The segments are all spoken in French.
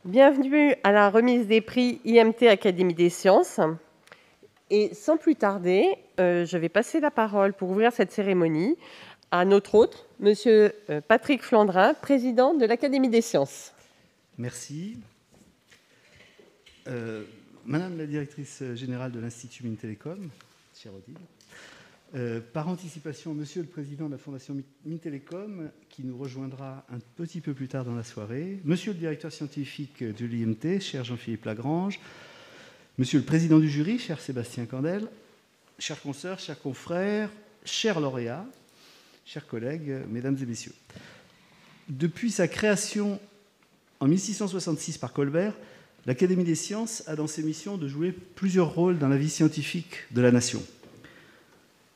Bienvenue à la remise des prix IMT Académie des sciences. Et sans plus tarder, je vais passer la parole pour ouvrir cette cérémonie à notre hôte, Monsieur Patrick Flandrin, président de l'Académie des sciences. Merci. Madame la directrice générale de l'Institut Mines Télécom, chère Odile, par anticipation, Monsieur le président de la Fondation Mines Télécom, qui nous rejoindra un petit peu plus tard dans la soirée, Monsieur le directeur scientifique de l'IMT, cher Jean-Philippe Lagrange, Monsieur le président du jury, cher Sébastien Candel, chers consoeurs, chers confrères, chers lauréats, chers collègues, mesdames et messieurs. Depuis sa création en 1666 par Colbert, l'Académie des sciences a dans ses missions de jouer plusieurs rôles dans la vie scientifique de la nation.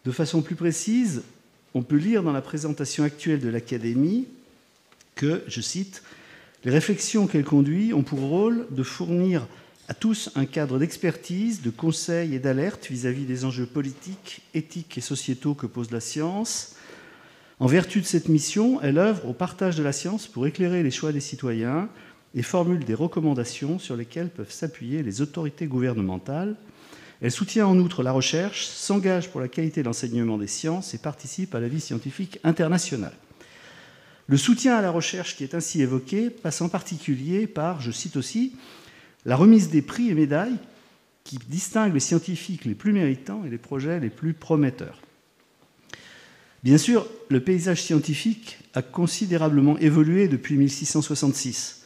De façon plus précise, on peut lire dans la présentation actuelle de l'Académie que, je cite, « Les réflexions qu'elle conduit ont pour rôle de fournir à tous un cadre d'expertise, de conseil et d'alerte vis-à-vis des enjeux politiques, éthiques et sociétaux que pose la science. En vertu de cette mission, elle œuvre au partage de la science pour éclairer les choix des citoyens et formule des recommandations sur lesquelles peuvent s'appuyer les autorités gouvernementales. Elle soutient en outre la recherche, s'engage pour la qualité de l'enseignement des sciences et participe à la vie scientifique internationale. Le soutien à la recherche qui est ainsi évoqué passe en particulier par, je cite aussi, la remise des prix et médailles qui distinguent les scientifiques les plus méritants et les projets les plus prometteurs. Bien sûr, le paysage scientifique a considérablement évolué depuis 1666.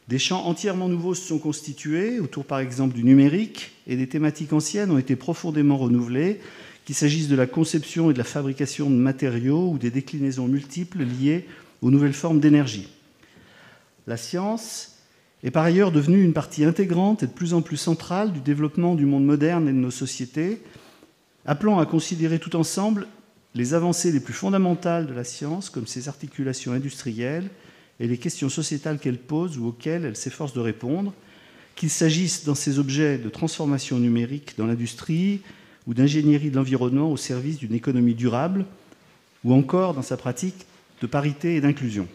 Des champs entièrement nouveaux se sont constitués, autour par exemple du numérique, et des thématiques anciennes ont été profondément renouvelées, qu'il s'agisse de la conception et de la fabrication de matériaux ou des déclinaisons multiples liées aux nouvelles formes d'énergie. La science est par ailleurs devenue une partie intégrante et de plus en plus centrale du développement du monde moderne et de nos sociétés, appelant à considérer tout ensemble les avancées les plus fondamentales de la science, comme ses articulations industrielles, et les questions sociétales qu'elle pose ou auxquelles elle s'efforce de répondre, qu'il s'agisse dans ses objets de transformation numérique dans l'industrie ou d'ingénierie de l'environnement au service d'une économie durable, ou encore dans sa pratique de parité et d'inclusion.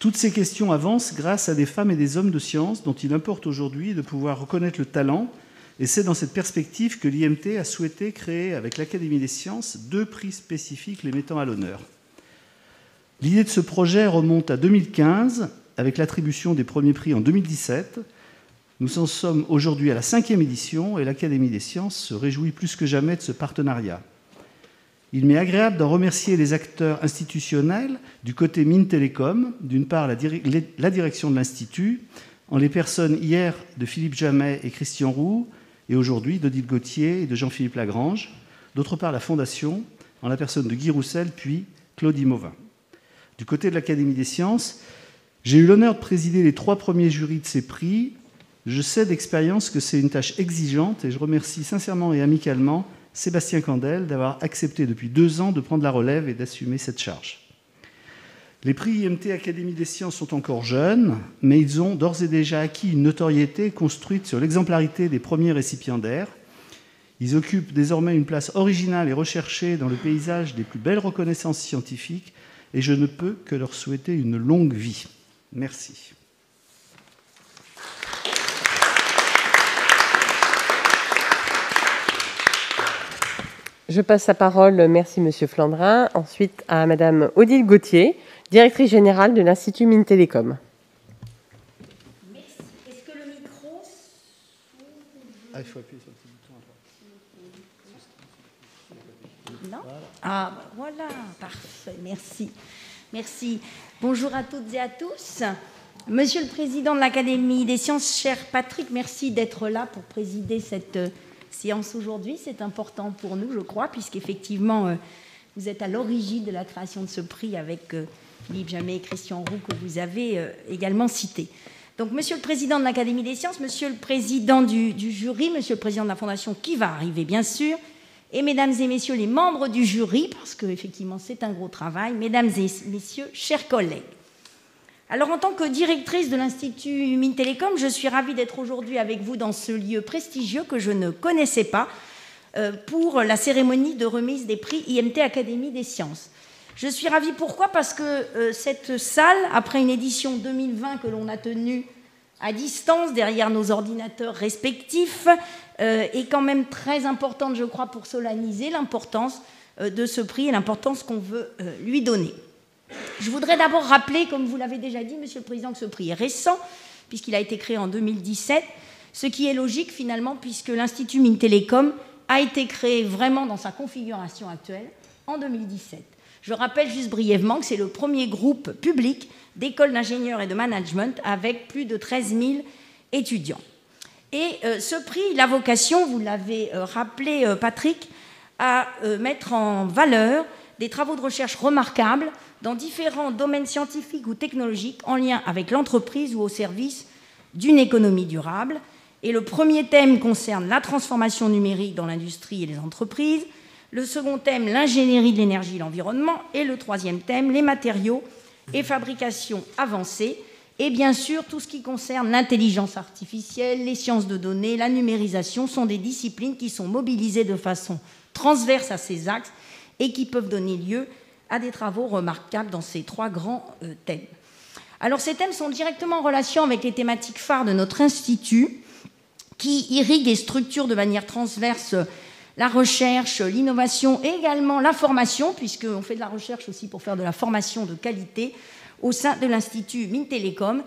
Toutes ces questions avancent grâce à des femmes et des hommes de science dont il importe aujourd'hui de pouvoir reconnaître le talent, et c'est dans cette perspective que l'IMT a souhaité créer avec l'Académie des sciences 2 prix spécifiques les mettant à l'honneur. L'idée de ce projet remonte à 2015, avec l'attribution des premiers prix en 2017. Nous en sommes aujourd'hui à la 5e édition et l'Académie des sciences se réjouit plus que jamais de ce partenariat. Il m'est agréable d'en remercier les acteurs institutionnels du côté Mines Télécom, d'une part la direction de l'Institut, en les personnes hier de Philippe Jamet et Christian Roux, et aujourd'hui d'Odile Gauthier et de Jean-Philippe Lagrange, d'autre part la Fondation, en la personne de Guy Roussel, puis Claudie Mauvin. Du côté de l'Académie des sciences, j'ai eu l'honneur de présider les 3 premiers jurys de ces prix. Je sais d'expérience que c'est une tâche exigeante et je remercie sincèrement et amicalement Sébastien Candel d'avoir accepté depuis 2 ans de prendre la relève et d'assumer cette charge. Les prix IMT Académie des sciences sont encore jeunes, mais ils ont d'ores et déjà acquis une notoriété construite sur l'exemplarité des premiers récipiendaires. Ils occupent désormais une place originale et recherchée dans le paysage des plus belles reconnaissances scientifiques et je ne peux que leur souhaiter une longue vie. Merci. Je passe la parole, merci Monsieur Flandrin, ensuite à Madame Odile Gauthier, directrice générale de l'Institut Mines Télécom. Merci. Est-ce que le micro s'ouvre ? Il faut appuyer sur le petit bouton à droite. Non ? Ah, voilà, parfait, merci. Merci. Bonjour à toutes et à tous. Monsieur le Président de l'Académie des sciences, cher Patrick, merci d'être là pour présider cette séance aujourd'hui. C'est important pour nous, je crois, puisqu'effectivement, vous êtes à l'origine de la création de ce prix avec Philippe Jamet et Christian Roux, que vous avez également cités. Donc, Monsieur le Président de l'Académie des sciences, Monsieur le Président du jury, Monsieur le Président de la Fondation, qui va arriver, bien sûr, et Mesdames et Messieurs les membres du jury, parce qu'effectivement, c'est un gros travail, Mesdames et Messieurs, chers collègues. Alors, en tant que directrice de l'Institut Mines Télécom, je suis ravie d'être aujourd'hui avec vous dans ce lieu prestigieux que je ne connaissais pas pour la cérémonie de remise des prix IMT Académie des sciences. Je suis ravie, pourquoi? Parce que cette salle, après une édition 2020 que l'on a tenue à distance, derrière nos ordinateurs respectifs, est quand même très importante, je crois, pour solenniser l'importance de ce prix et l'importance qu'on veut lui donner. Je voudrais d'abord rappeler, comme vous l'avez déjà dit, Monsieur le Président, que ce prix est récent, puisqu'il a été créé en 2017, ce qui est logique finalement, puisque l'Institut Mines Télécom a été créé vraiment dans sa configuration actuelle en 2017. Je rappelle juste brièvement que c'est le premier groupe public d'écoles d'ingénieurs et de management avec plus de 13 000 étudiants. Et ce prix, il a vocation, vous l'avez rappelé Patrick, à mettre en valeur des travaux de recherche remarquables dans différents domaines scientifiques ou technologiques en lien avec l'entreprise ou au service d'une économie durable. Et le premier thème concerne la transformation numérique dans l'industrie et les entreprises. Le second thème, l'ingénierie de l'énergie et l'environnement. Et le troisième thème, les matériaux et fabrication avancée. Et bien sûr, tout ce qui concerne l'intelligence artificielle, les sciences de données, la numérisation sont des disciplines qui sont mobilisées de façon transverse à ces axes et qui peuvent donner lieu à des travaux remarquables dans ces trois grands thèmes. Alors ces thèmes sont directement en relation avec les thématiques phares de notre institut qui irriguent et structurent de manière transverse la recherche, l'innovation et également la formation, puisqu'on fait de la recherche aussi pour faire de la formation de qualité au sein de l'Institut Mines Télécom,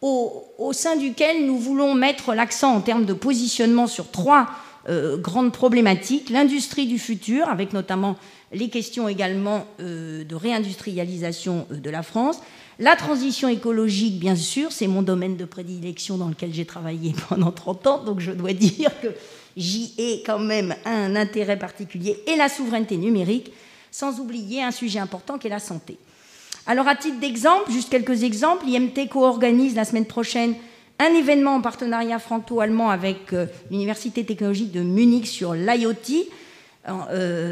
au sein duquel nous voulons mettre l'accent en termes de positionnement sur trois grandes problématiques. L'industrie du futur, avec notamment les questions également de réindustrialisation de la France. La transition écologique, bien sûr, c'est mon domaine de prédilection dans lequel j'ai travaillé pendant 30 ans, donc je dois dire que j'y ai quand même un intérêt particulier. Et la souveraineté numérique, sans oublier un sujet important qui est la santé. Alors, à titre d'exemple, juste quelques exemples, l'IMT co-organise la semaine prochaine un événement en partenariat franco-allemand avec l'Université technologique de Munich sur l'IoT,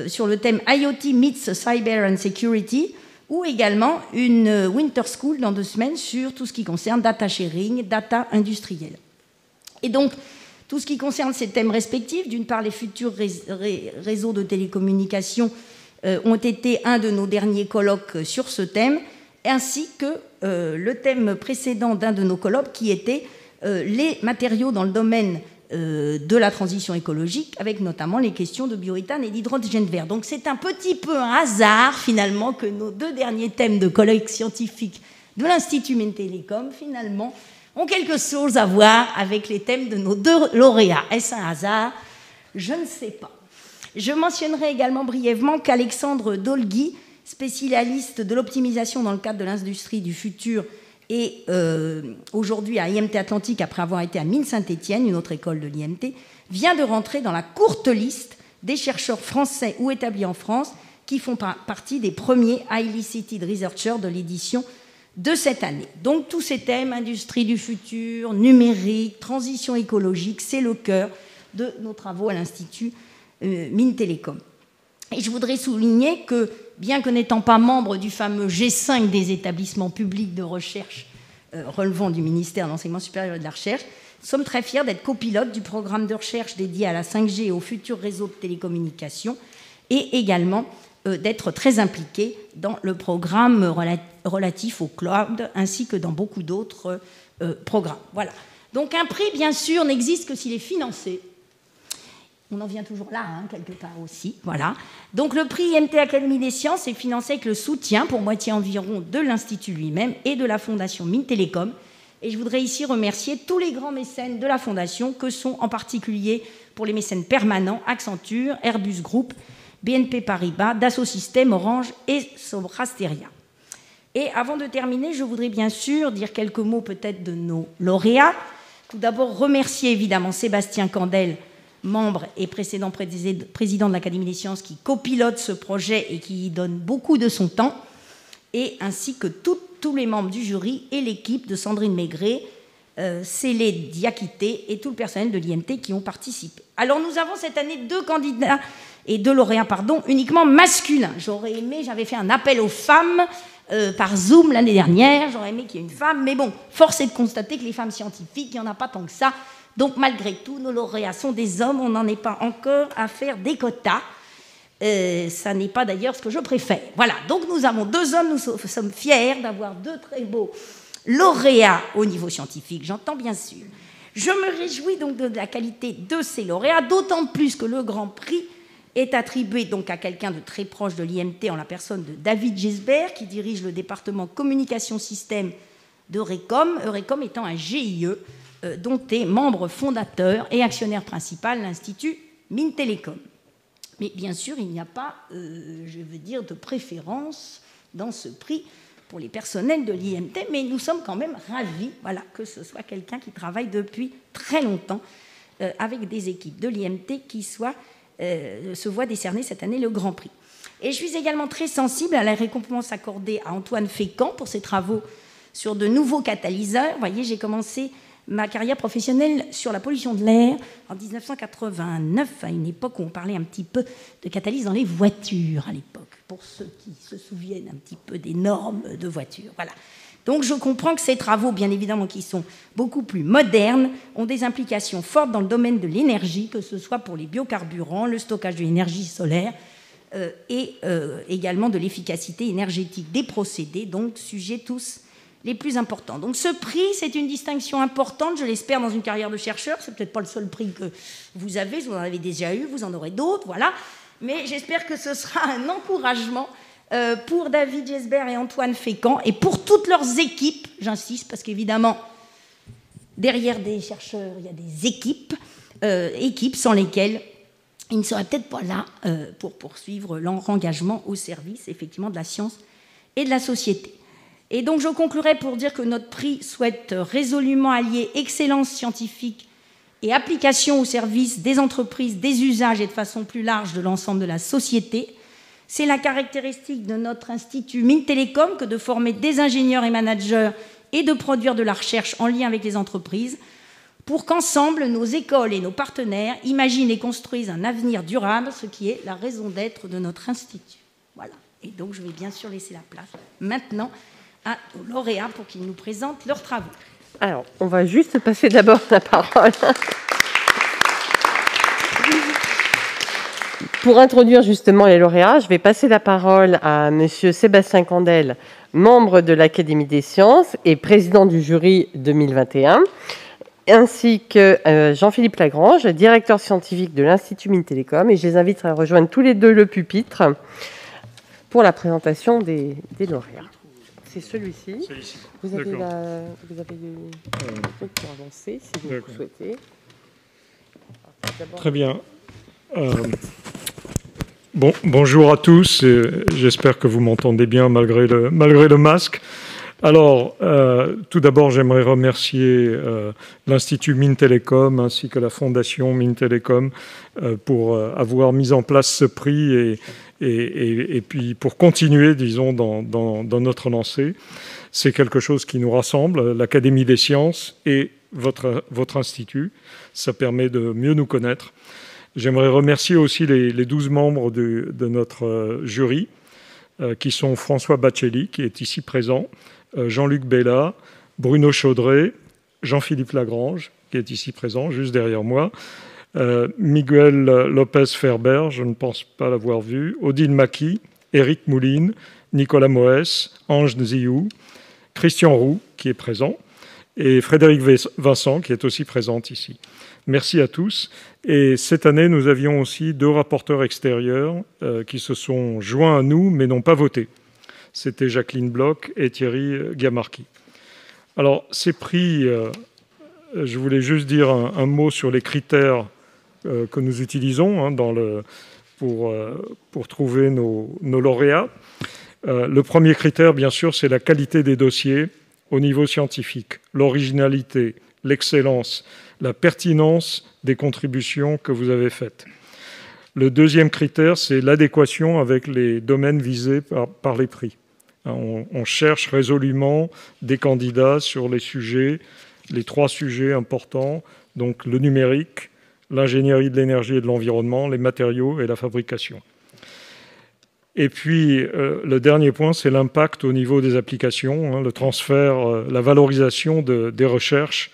sur le thème IoT meets Cyber and Security, ou également une Winter School dans 2 semaines sur tout ce qui concerne data sharing, data industrielle. Et donc, tout ce qui concerne ces thèmes respectifs, d'une part, les futurs réseaux de télécommunications ont été un de nos derniers colloques sur ce thème, ainsi que le thème précédent d'un de nos colloques qui était les matériaux dans le domaine de la transition écologique, avec notamment les questions de bioéthane et d'hydrogène vert. Donc c'est un petit peu un hasard, finalement, que nos 2 derniers thèmes de colloque scientifique de l'Institut Mines Télécom, finalement, ont quelque chose à voir avec les thèmes de nos 2 lauréats. Est-ce un hasard? Je ne sais pas. Je mentionnerai également brièvement qu'Alexandre Dolgui, spécialiste de l'optimisation dans le cadre de l'industrie du futur, et aujourd'hui à IMT Atlantique, après avoir été à Mines Saint-Étienne, une autre école de l'IMT, vient de rentrer dans la courte liste des chercheurs français ou établis en France qui font partie des premiers Highly Cited Researchers de l'édition de cette année. Donc tous ces thèmes, industrie du futur, numérique, transition écologique, c'est le cœur de nos travaux à l'Institut Mines Télécom. Et je voudrais souligner que, bien que n'étant pas membre du fameux G5 des établissements publics de recherche relevant du ministère de l'Enseignement supérieur et de la Recherche, nous sommes très fiers d'être copilotes du programme de recherche dédié à la 5G et aux futurs réseaux de télécommunications et également d'être très impliqués dans le programme relatif au cloud ainsi que dans beaucoup d'autres programmes. Voilà. Donc un prix, bien sûr, n'existe que s'il est financé. On en vient toujours là, quelque part aussi. Voilà. Donc le prix IMT Académie des Sciences est financé avec le soutien, pour moitié environ, de l'Institut lui-même et de la Fondation Mines Télécom. Et je voudrais ici remercier tous les grands mécènes de la Fondation, que sont en particulier, pour les mécènes permanents, Accenture, Airbus Group, BNP Paribas, Dassault Systèmes, Orange et Soprasteria. Et avant de terminer, je voudrais bien sûr dire quelques mots peut-être de nos lauréats. Tout d'abord, remercier évidemment Sébastien Candel, membre et précédent président de l'Académie des Sciences, qui copilote ce projet et qui y donne beaucoup de son temps, et ainsi que tous les membres du jury et l'équipe de Sandrine Maigret, Célé Diakité et tout le personnel de l'IMT qui ont participé. Alors nous avons cette année 2 candidats et 2 lauréats, uniquement masculins. J'avais fait un appel aux femmes par Zoom l'année dernière, j'aurais aimé qu'il y ait une femme, mais bon, force est de constater que les femmes scientifiques, il n'y en a pas tant que ça. Donc malgré tout, nos lauréats sont des hommes, on n'en est pas encore à faire des quotas. Ça n'est pas d'ailleurs ce que je préfère. Voilà, donc nous avons 2 hommes, nous sommes fiers d'avoir 2 très beaux lauréats au niveau scientifique, j'entends bien sûr. Je me réjouis donc de la qualité de ces lauréats, d'autant plus que le Grand Prix est attribué donc à quelqu'un de très proche de l'IMT en la personne de David Gisbert, qui dirige le département communication système d'Eurecom, Eurecom étant un GIE dont est membre fondateur et actionnaire principal l'Institut Mines Télécom. Mais bien sûr, il n'y a pas, je veux dire, de préférence dans ce prix pour les personnels de l'IMT, mais nous sommes quand même ravis, voilà, que ce soit quelqu'un qui travaille depuis très longtemps avec des équipes de l'IMT qui se voient décerner cette année le Grand Prix. Et je suis également très sensible à la récompense accordée à Antoine Fécamp pour ses travaux sur de nouveaux catalyseurs. Vous voyez, j'ai commencé ma carrière professionnelle sur la pollution de l'air en 1989, à une époque où on parlait un petit peu de catalyse dans les voitures à l'époque, pour ceux qui se souviennent un petit peu des normes de voitures. Voilà. Donc je comprends que ces travaux, bien évidemment, qui sont beaucoup plus modernes, ont des implications fortes dans le domaine de l'énergie, que ce soit pour les biocarburants, le stockage de l'énergie solaire et également de l'efficacité énergétique des procédés, donc sujets tous les plus importants. Donc ce prix, c'est une distinction importante, je l'espère, dans une carrière de chercheur. C'est peut-être pas le seul prix que vous avez, vous en avez déjà eu, vous en aurez d'autres, voilà. Mais j'espère que ce sera un encouragement pour David Gisbert et Antoine Fécamp et pour toutes leurs équipes, j'insiste, parce qu'évidemment, derrière des chercheurs, il y a des équipes sans lesquelles ils ne seraient peut-être pas là pour poursuivre leur engagement au service, effectivement, de la science et de la société. Et donc je conclurai pour dire que notre prix souhaite résolument allier excellence scientifique et application au service des entreprises, des usages et de façon plus large de l'ensemble de la société. C'est la caractéristique de notre institut Mines Télécom que de former des ingénieurs et managers et de produire de la recherche en lien avec les entreprises pour qu'ensemble, nos écoles et nos partenaires imaginent et construisent un avenir durable, ce qui est la raison d'être de notre institut. Voilà. Et donc je vais bien sûr laisser la place maintenant aux lauréats pour qu'ils nous présentent leurs travaux. Alors, on va juste passer d'abord la parole. Pour introduire justement les lauréats, je vais passer la parole à Monsieur Sébastien Candel, membre de l'Académie des sciences et président du jury 2021, ainsi que Jean-Philippe Lagrange, directeur scientifique de l'Institut Mines Télécom, et je les invite à rejoindre tous les deux le pupitre pour la présentation des lauréats. C'est celui-ci. Vous avez le truc pour avancer, si vous le souhaitez. Très bien. Bonjour à tous. J'espère que vous m'entendez bien malgré le masque. Alors, tout d'abord, j'aimerais remercier l'Institut Mines Télécom ainsi que la Fondation Mines Télécom pour avoir mis en place ce prix et puis pour continuer, disons, dans notre lancée. C'est quelque chose qui nous rassemble, l'Académie des sciences et votre institut. Ça permet de mieux nous connaître. J'aimerais remercier aussi les 12 membres de notre jury, qui sont François Baccelli, qui est ici présent, Jean-Luc Bella, Bruno Chaudret, Jean-Philippe Lagrange, qui est ici présent, juste derrière moi, Miguel Lopez Ferber, je ne pense pas l'avoir vu, Odile Maki, Éric Mouline, Nicolas Moès, Ange Nziou, Christian Roux, qui est présent, et Frédéric Vincent, qui est aussi présente ici. Merci à tous. Et cette année, nous avions aussi 2 rapporteurs extérieurs qui se sont joints à nous, mais n'ont pas voté. C'était Jacqueline Bloch et Thierry Gamarchi. Alors, ces prix, je voulais juste dire un mot sur les critères que nous utilisons pour trouver nos lauréats. Le premier critère, bien sûr, c'est la qualité des dossiers au niveau scientifique, l'originalité, l'excellence, la pertinence des contributions que vous avez faites. Le deuxième critère, c'est l'adéquation avec les domaines visés par les prix. On cherche résolument des candidats sur les 3 sujets importants, donc le numérique, l'ingénierie de l'énergie et de l'environnement, les matériaux et la fabrication. Et puis, le dernier point, c'est l'impact au niveau des applications, le transfert, la valorisation des recherches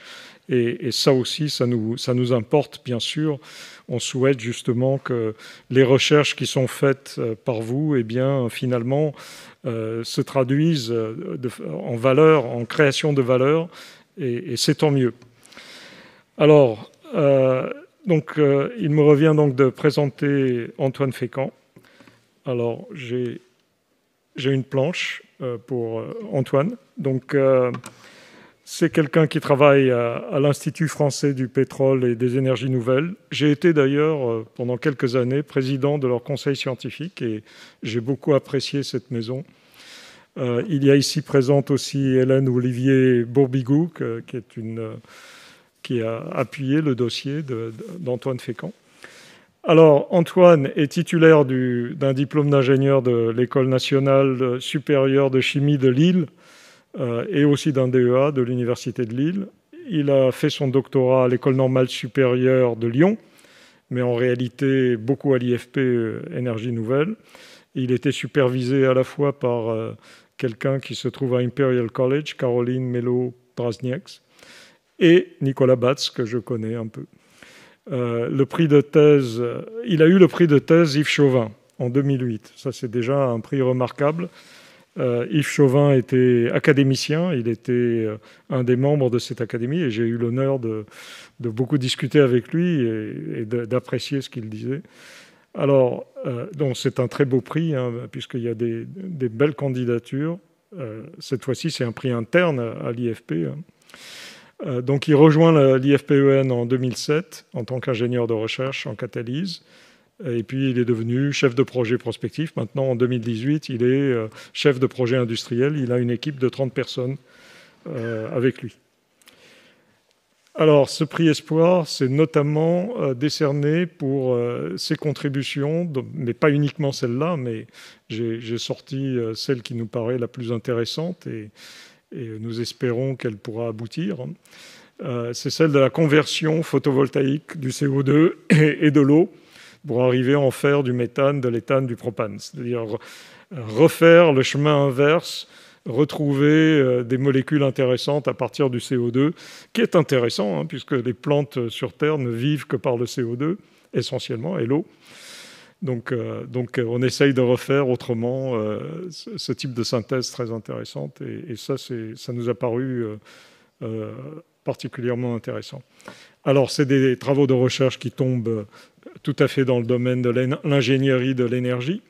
Et ça aussi, ça nous importe, bien sûr. On souhaite justement que les recherches qui sont faites par vous, eh bien, finalement, se traduisent en valeur, en création de valeur, et c'est tant mieux. Alors, il me revient donc de présenter Antoine Fécamp. Alors, j'ai une planche pour Antoine. Donc, c'est quelqu'un qui travaille à l'Institut français du pétrole et des énergies nouvelles. J'ai été d'ailleurs, pendant quelques années, président de leur conseil scientifique et j'ai beaucoup apprécié cette maison. Il y a ici présente aussi Hélène Olivier Bourbigou, qui a appuyé le dossier d'Antoine Fécamp. Alors, Antoine est titulaire d'un diplôme d'ingénieur de l'École nationale supérieure de chimie de Lille et aussi d'un DEA de l'Université de Lille. Il a fait son doctorat à l'École normale supérieure de Lyon, mais en réalité beaucoup à l'IFP Énergie Nouvelle. Il était supervisé à la fois par quelqu'un qui se trouve à Imperial College, Caroline Mello-Brasnieks, et Nicolas Batz, que je connais un peu. Le prix de thèse, il a eu le prix de thèse Yves Chauvin en 2008. Ça, c'est déjà un prix remarquable. Yves Chauvin était académicien, il était un des membres de cette académie et j'ai eu l'honneur de beaucoup discuter avec lui et d'apprécier ce qu'il disait. Alors, donc c'est un très beau prix, hein, puisqu'il y a des belles candidatures. Cette fois-ci, c'est un prix interne à l'IFP. Hein. Donc, il rejoint l'IFPEN en 2007 en tant qu'ingénieur de recherche en catalyse. Et puis, il est devenu chef de projet prospectif. Maintenant, en 2018, il est chef de projet industriel. Il a une équipe de 30 personnes avec lui. Alors, ce prix Espoir, c'est notamment décerné pour ses contributions, mais pas uniquement celle-là, mais j'ai sorti celle qui nous paraît la plus intéressante et nous espérons qu'elle pourra aboutir. C'est celle de la conversion photovoltaïque du CO2 et de l'eau pour arriver à en faire du méthane, de l'éthane, du propane. C'est-à-dire refaire le chemin inverse, retrouver des molécules intéressantes à partir du CO2, qui est intéressant, hein, puisque les plantes sur Terre ne vivent que par le CO2, essentiellement, et l'eau. Donc, on essaye de refaire autrement ce type de synthèse très intéressante, et ça nous a paru particulièrement intéressant. Alors, c'est des travaux de recherche qui tombent tout à fait dans le domaine de l'ingénierie de l'énergie.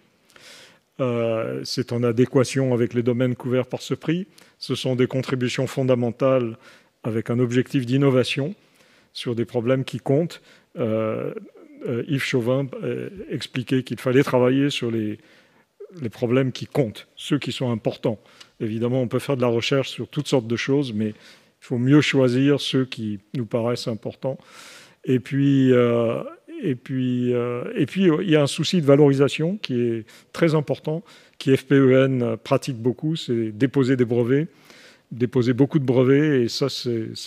C'est en adéquation avec les domaines couverts par ce prix. Ce sont des contributions fondamentales avec un objectif d'innovation sur des problèmes qui comptent. Yves Chauvin expliquait qu'il fallait travailler sur les problèmes qui comptent, ceux qui sont importants. Évidemment, on peut faire de la recherche sur toutes sortes de choses, mais il faut mieux choisir ceux qui nous paraissent importants. Et puis, il y a un souci de valorisation qui est très important, qui FPEN pratique beaucoup, c'est déposer des brevets, déposer beaucoup de brevets, et ça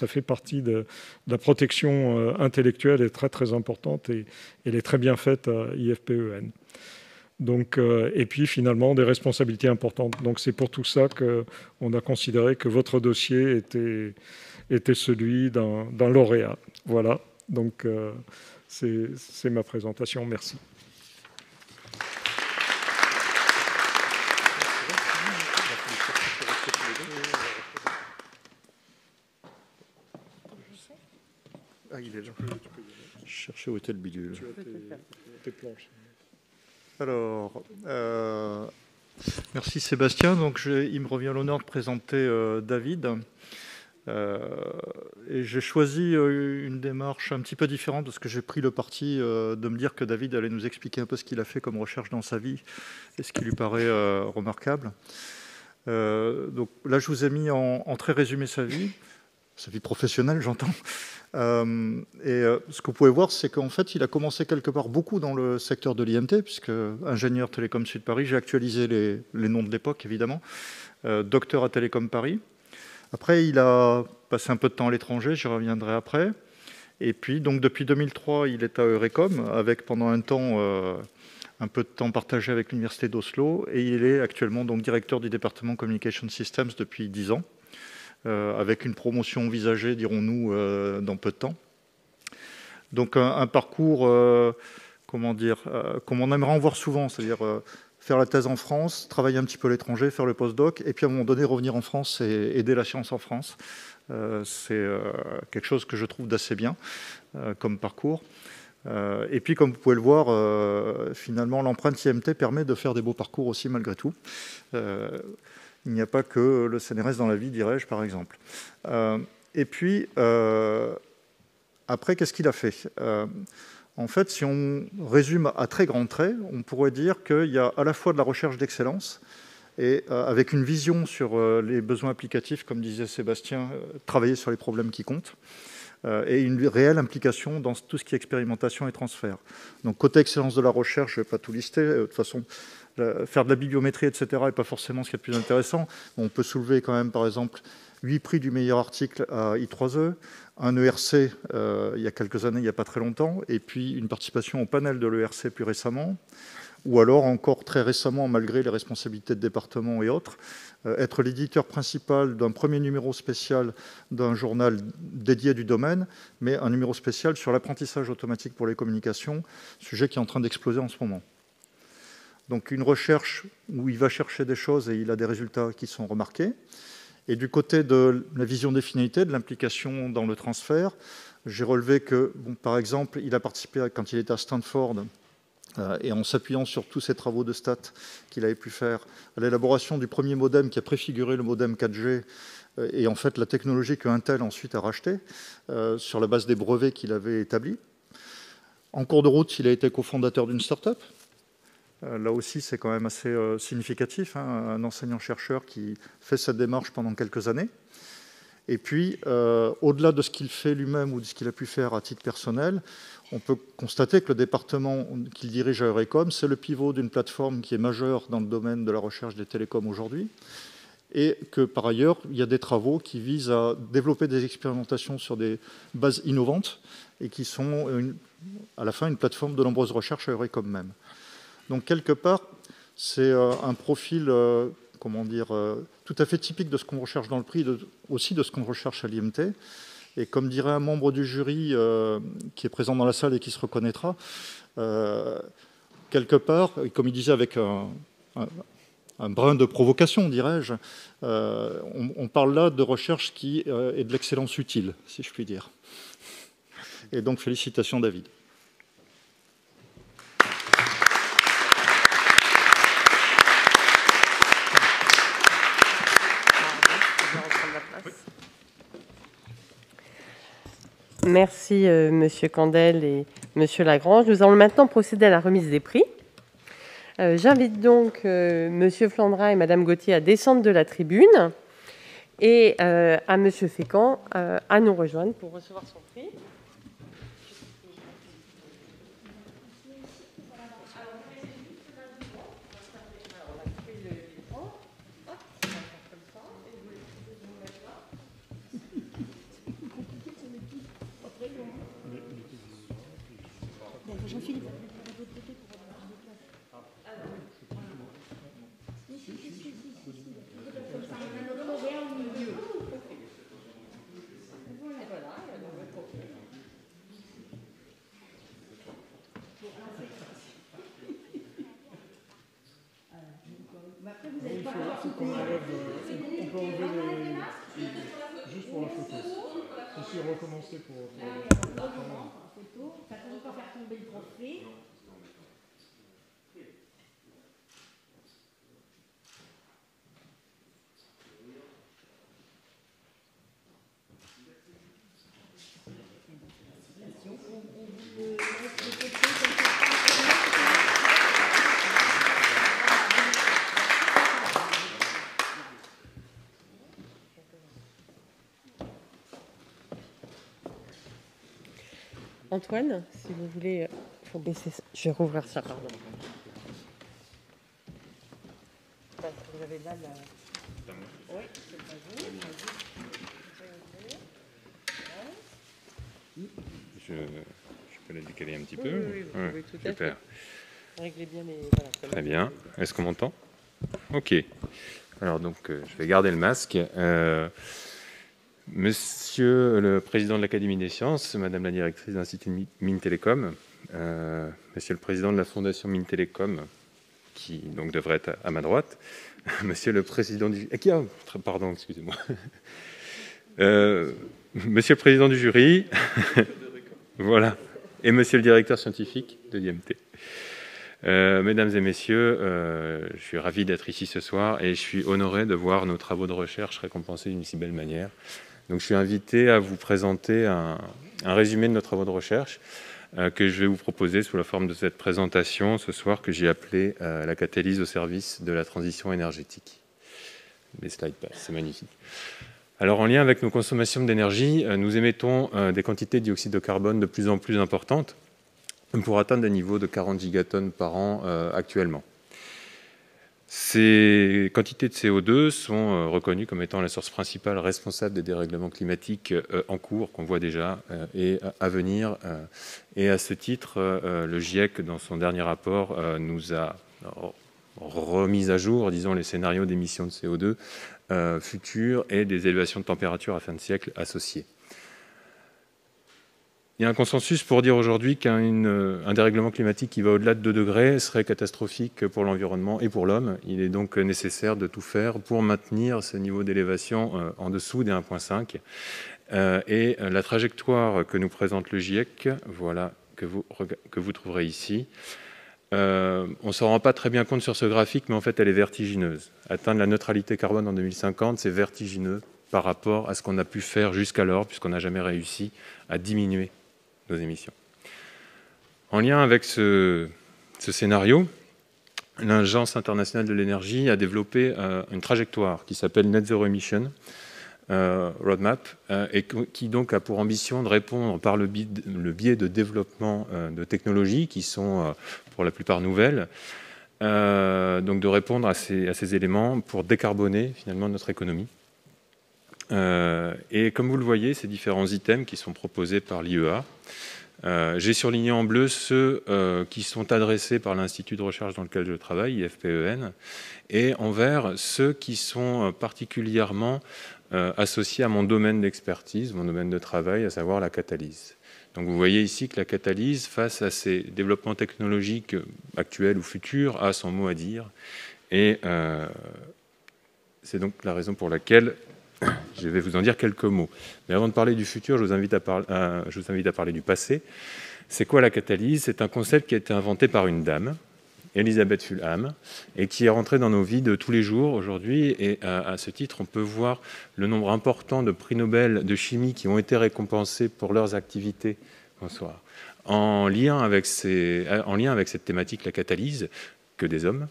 fait partie de la protection intellectuelle est très très importante et elle est très bien faite à IFPEN. Donc, et puis finalement des responsabilités importantes. Donc c'est pour tout ça qu'on a considéré que votre dossier était celui d'un lauréat. Voilà, donc c'est ma présentation. Merci. Ah, il est là. Je cherchais où était le bidule. Tu as tes planches. Alors, merci Sébastien. Donc, il me revient l'honneur de présenter David. Et j'ai choisi une démarche un petit peu différente parce que j'ai pris le parti de me dire que David allait nous expliquer un peu ce qu'il a fait comme recherche dans sa vie et ce qui lui paraît remarquable. Donc là, je vous ai mis en très résumé sa vie professionnelle, j'entends. Ce que vous pouvez voir, c'est qu'en fait, il a commencé quelque part beaucoup dans le secteur de l'IMT, puisque ingénieur Télécom Sud Paris, j'ai actualisé les noms de l'époque, évidemment, docteur à Télécom Paris. Après, il a passé un peu de temps à l'étranger, j'y reviendrai après. Et puis, donc, depuis 2003, il est à Eurecom, avec pendant un temps, un peu de temps partagé avec l'Université d'Oslo, et il est actuellement donc directeur du département Communication Systems depuis 10 ans. avec une promotion envisagée, dirons-nous, dans peu de temps. Donc un parcours, comment dire, comme on aimerait en voir souvent, c'est-à-dire faire la thèse en France, travailler un petit peu à l'étranger, faire le postdoc, et puis à un moment donné revenir en France et aider la science en France. C'est quelque chose que je trouve d'assez bien comme parcours. Et puis, comme vous pouvez le voir, finalement, l'empreinte IMT permet de faire des beaux parcours aussi, malgré tout. Il n'y a pas que le CNRS dans la vie, dirais-je, par exemple. Et puis, après, qu'est-ce qu'il a fait ? En fait, si on résume à très grands traits, on pourrait dire qu'il y a à la fois de la recherche d'excellence et avec une vision sur les besoins applicatifs, comme disait Sébastien, travailler sur les problèmes qui comptent, et une réelle implication dans tout ce qui est expérimentation et transfert. Donc, côté excellence de la recherche, je ne vais pas tout lister. De toute façon, faire de la bibliométrie, etc., n'est pas forcément ce qui est le plus intéressant. On peut soulever quand même, par exemple, 8 prix du meilleur article à I3E, un ERC il y a quelques années, il n'y a pas très longtemps, et puis une participation au panel de l'ERC plus récemment, ou alors encore très récemment, malgré les responsabilités de département et autres, être l'éditeur principal d'un premier numéro spécial d'un journal dédié du domaine, mais un numéro spécial sur l'apprentissage automatique pour les communications, sujet qui est en train d'exploser en ce moment. Donc une recherche où il va chercher des choses et il a des résultats qui sont remarqués. Et du côté de la vision des finalités, de l'implication dans le transfert, j'ai relevé que, bon, par exemple, il a participé, quand il était à Stanford, et en s'appuyant sur tous ces travaux de stats qu'il avait pu faire, à l'élaboration du premier modem qui a préfiguré le modem 4G, et en fait la technologie que Intel ensuite a rachetée, sur la base des brevets qu'il avait établis. En cours de route, il a été cofondateur d'une start-up. Là aussi, c'est quand même assez significatif, hein, un enseignant-chercheur qui fait cette démarche pendant quelques années. Et puis, au-delà de ce qu'il fait lui-même ou de ce qu'il a pu faire à titre personnel, on peut constater que le département qu'il dirige à Eurecom, c'est le pivot d'une plateforme qui est majeure dans le domaine de la recherche des télécoms aujourd'hui, et que, par ailleurs, il y a des travaux qui visent à développer des expérimentations sur des bases innovantes et qui sont, à la fin, une plateforme de nombreuses recherches à Eurecom même. Donc, quelque part, c'est un profil, comment dire, tout à fait typique de ce qu'on recherche dans le prix, aussi de ce qu'on recherche à l'IMT. Et comme dirait un membre du jury qui est présent dans la salle et qui se reconnaîtra, quelque part, et comme il disait avec un brin de provocation, dirais-je, on parle là de recherche qui est de l'excellence utile, si je puis dire. Et donc, félicitations, David. Merci, Monsieur Candel et Monsieur Lagrange. Nous allons maintenant procéder à la remise des prix. J'invite donc Monsieur Flandrin et Madame Gauthier à descendre de la tribune et à Monsieur Fécamp à nous rejoindre pour recevoir son prix. Jean-Philippe. On peut enlever juste pour la photo. C'est recommencer pour la photo. Ça ne peut pas faire tomber le trophée. Antoine, si vous voulez, il faut baisser ça. Je vais rouvrir ça, pardon. Vous avez là la... Oui, c'est pas vous. Je peux la décaler un petit peu. Oui, oui, tout à fait. Réglez bien les... Voilà, très bien. Est-ce qu'on m'entend? Ok. Alors donc, je vais garder le masque. Monsieur le président de l'Académie des sciences, madame la directrice de l'Institut Mines Télécom, monsieur le président de la Fondation Mines Télécom, qui donc devrait être à ma droite, monsieur le président du... Pardon, excusez-moi. Monsieur le président du jury, voilà, et monsieur le directeur scientifique de l'IMT. Mesdames et messieurs, je suis ravi d'être ici ce soir et je suis honoré de voir nos travaux de recherche récompensés d'une si belle manière. Donc, je suis invité à vous présenter un résumé de nos travaux de recherche que je vais vous proposer sous la forme de cette présentation ce soir que j'ai appelée la catalyse au service de la transition énergétique. Les slides passent, c'est magnifique. Alors, en lien avec nos consommations d'énergie, nous émettons des quantités de dioxyde de carbone de plus en plus importantes pour atteindre des niveaux de 40 gigatonnes par an actuellement. Ces quantités de CO2 sont reconnues comme étant la source principale responsable des dérèglements climatiques en cours, qu'on voit déjà, et à venir. Et à ce titre, le GIEC, dans son dernier rapport, nous a remis à jour, disons, les scénarios d'émissions de CO2 futurs et des élévations de température à fin de siècle associées. Il y a un consensus pour dire aujourd'hui qu'un dérèglement climatique qui va au-delà de 2 degrés serait catastrophique pour l'environnement et pour l'homme. Il est donc nécessaire de tout faire pour maintenir ce niveau d'élévation en dessous des 1,5. Et la trajectoire que nous présente le GIEC, voilà, que vous trouverez ici, on ne s'en rend pas très bien compte sur ce graphique, mais en fait, elle est vertigineuse. Atteindre la neutralité carbone en 2050, c'est vertigineux par rapport à ce qu'on a pu faire jusqu'alors, puisqu'on n'a jamais réussi à diminuer nos émissions. En lien avec ce scénario, l'Agence internationale de l'énergie a développé une trajectoire qui s'appelle Net Zero Emission Roadmap et qui donc a pour ambition de répondre par le biais de développement de technologies qui sont pour la plupart nouvelles, donc de répondre à ces éléments pour décarboner finalement notre économie. Et comme vous le voyez, ces différents items qui sont proposés par l'IEA, j'ai surligné en bleu ceux qui sont adressés par l'Institut de recherche dans lequel je travaille, IFPEN, et en vert ceux qui sont particulièrement associés à mon domaine d'expertise, mon domaine de travail, à savoir la catalyse. Donc vous voyez ici que la catalyse, face à ces développements technologiques actuels ou futurs, a son mot à dire. Et c'est donc la raison pour laquelle je vais vous en dire quelques mots. Mais avant de parler du futur, je vous invite à parler du passé. C'est quoi la catalyse? C'est un concept qui a été inventé par une dame, Elisabeth Fulham, et qui est rentré dans nos vies de tous les jours aujourd'hui. Et à ce titre, on peut voir le nombre important de prix Nobel de chimie qui ont été récompensés pour leurs activités en lien avec cette thématique, la catalyse, que des hommes.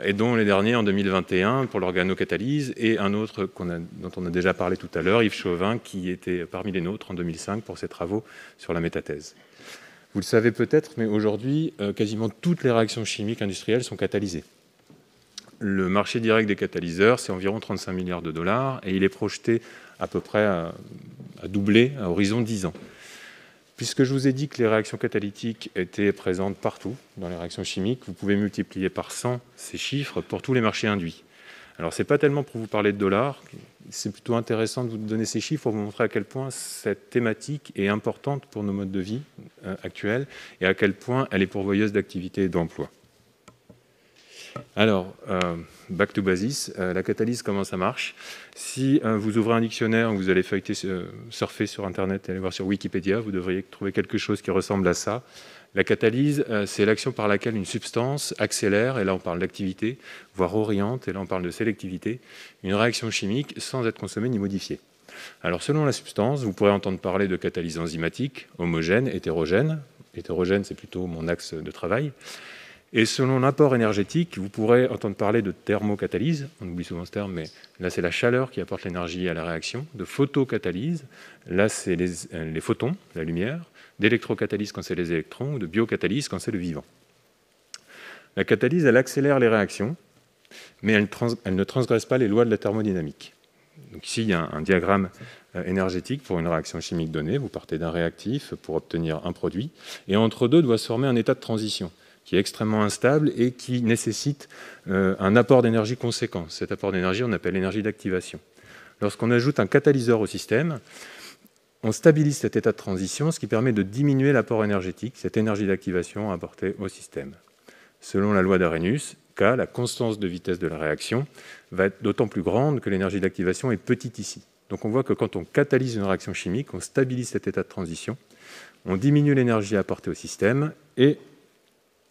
Et dont les derniers en 2021 pour l'organocatalyse, et un autre dont on a déjà parlé tout à l'heure, Yves Chauvin, qui était parmi les nôtres en 2005 pour ses travaux sur la métathèse. Vous le savez peut-être, mais aujourd'hui, quasiment toutes les réactions chimiques industrielles sont catalysées. Le marché direct des catalyseurs, c'est environ 35 milliards de dollars, et il est projeté à peu près à doubler à horizon 10 ans. Puisque je vous ai dit que les réactions catalytiques étaient présentes partout dans les réactions chimiques, vous pouvez multiplier par 100 ces chiffres pour tous les marchés induits. Alors, ce n'est pas tellement pour vous parler de dollars, c'est plutôt intéressant de vous donner ces chiffres pour vous montrer à quel point cette thématique est importante pour nos modes de vie actuels et à quel point elle est pourvoyeuse d'activités et d'emplois. Alors, back to basis, la catalyse, comment ça marche? Si vous ouvrez un dictionnaire, vous allez feuilleter, surfer sur Internet et aller voir sur Wikipédia, vous devriez trouver quelque chose qui ressemble à ça. La catalyse, c'est l'action par laquelle une substance accélère, et là on parle d'activité, voire oriente, et là on parle de sélectivité, une réaction chimique sans être consommée ni modifiée. Alors, selon la substance, vous pourrez entendre parler de catalyse enzymatique, homogène, hétérogène. Hétérogène, c'est plutôt mon axe de travail. Et selon l'apport énergétique, vous pourrez entendre parler de thermocatalyse, on oublie souvent ce terme, mais là c'est la chaleur qui apporte l'énergie à la réaction, de photocatalyse, là c'est les photons, la lumière, d'électrocatalyse quand c'est les électrons, ou de biocatalyse quand c'est le vivant. La catalyse, elle accélère les réactions, mais elle ne transgresse pas les lois de la thermodynamique. Donc ici, il y a un diagramme énergétique pour une réaction chimique donnée, vous partez d'un réactif pour obtenir un produit, et entre deux doit se former un état de transition, qui est extrêmement instable et qui nécessite un apport d'énergie conséquent. Cet apport d'énergie, on appelle l'énergie d'activation. Lorsqu'on ajoute un catalyseur au système, on stabilise cet état de transition, ce qui permet de diminuer l'apport énergétique, cette énergie d'activation apportée au système. Selon la loi d'Arrhenius, la constance de vitesse de la réaction va être d'autant plus grande que l'énergie d'activation est petite ici. Donc on voit que quand on catalyse une réaction chimique, on stabilise cet état de transition, on diminue l'énergie apportée au système et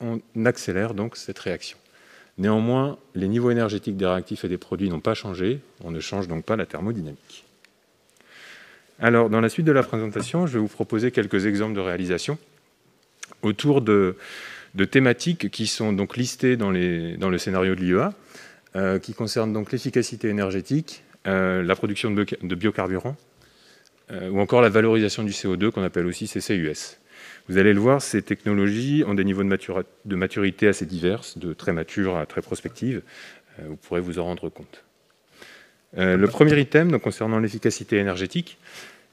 on accélère donc cette réaction. Néanmoins, les niveaux énergétiques des réactifs et des produits n'ont pas changé, on ne change donc pas la thermodynamique. Alors, dans la suite de la présentation, je vais vous proposer quelques exemples de réalisation autour de thématiques qui sont donc listées dans le scénario de l'IEA, qui concernent donc l'efficacité énergétique, la production de biocarburants, ou encore la valorisation du CO2, qu'on appelle aussi CCUS. Vous allez le voir, ces technologies ont des niveaux de maturité assez divers, de très mature à très prospective. Vous pourrez vous en rendre compte. Le premier item, donc, concernant l'efficacité énergétique,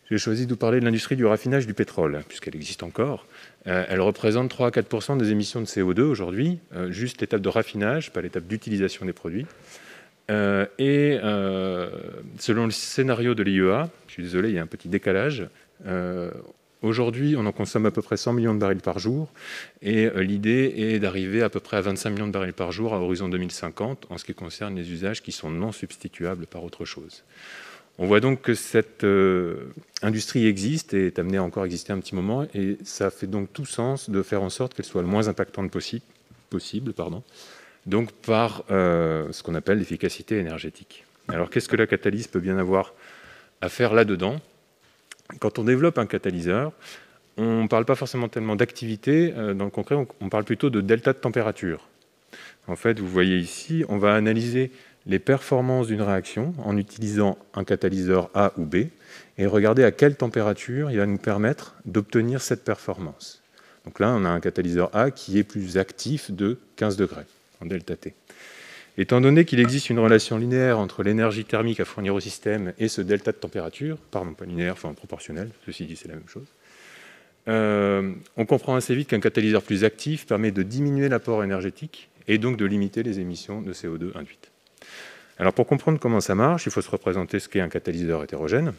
j'ai choisi de vous parler de l'industrie du raffinage du pétrole, puisqu'elle existe encore. Elle représente 3 à 4 % des émissions de CO2 aujourd'hui, juste l'étape de raffinage, pas l'étape d'utilisation des produits. Selon le scénario de l'IEA, je suis désolé, il y a un petit décalage, aujourd'hui, on en consomme à peu près 100 millions de barils par jour, et l'idée est d'arriver à peu près à 25 millions de barils par jour à horizon 2050, en ce qui concerne les usages qui sont non substituables par autre chose. On voit donc que cette industrie existe et est amenée à encore exister un petit moment, et ça fait donc tout sens de faire en sorte qu'elle soit le moins impactante possible, donc par ce qu'on appelle l'efficacité énergétique. Alors qu'est-ce que la catalyse peut bien avoir à faire là-dedans ? Quand on développe un catalyseur, on ne parle pas forcément tellement d'activité, dans le concret, on parle plutôt de delta de température. En fait, vous voyez ici, on va analyser les performances d'une réaction en utilisant un catalyseur A ou B et regarder à quelle température il va nous permettre d'obtenir cette performance. Donc là, on a un catalyseur A qui est plus actif de 15 degrés en delta T. Étant donné qu'il existe une relation linéaire entre l'énergie thermique à fournir au système et ce delta de température, pardon, pas linéaire, enfin proportionnel, ceci dit, c'est la même chose, on comprend assez vite qu'un catalyseur plus actif permet de diminuer l'apport énergétique et donc de limiter les émissions de CO2 induites. Alors pour comprendre comment ça marche, il faut se représenter ce qu'est un catalyseur hétérogène.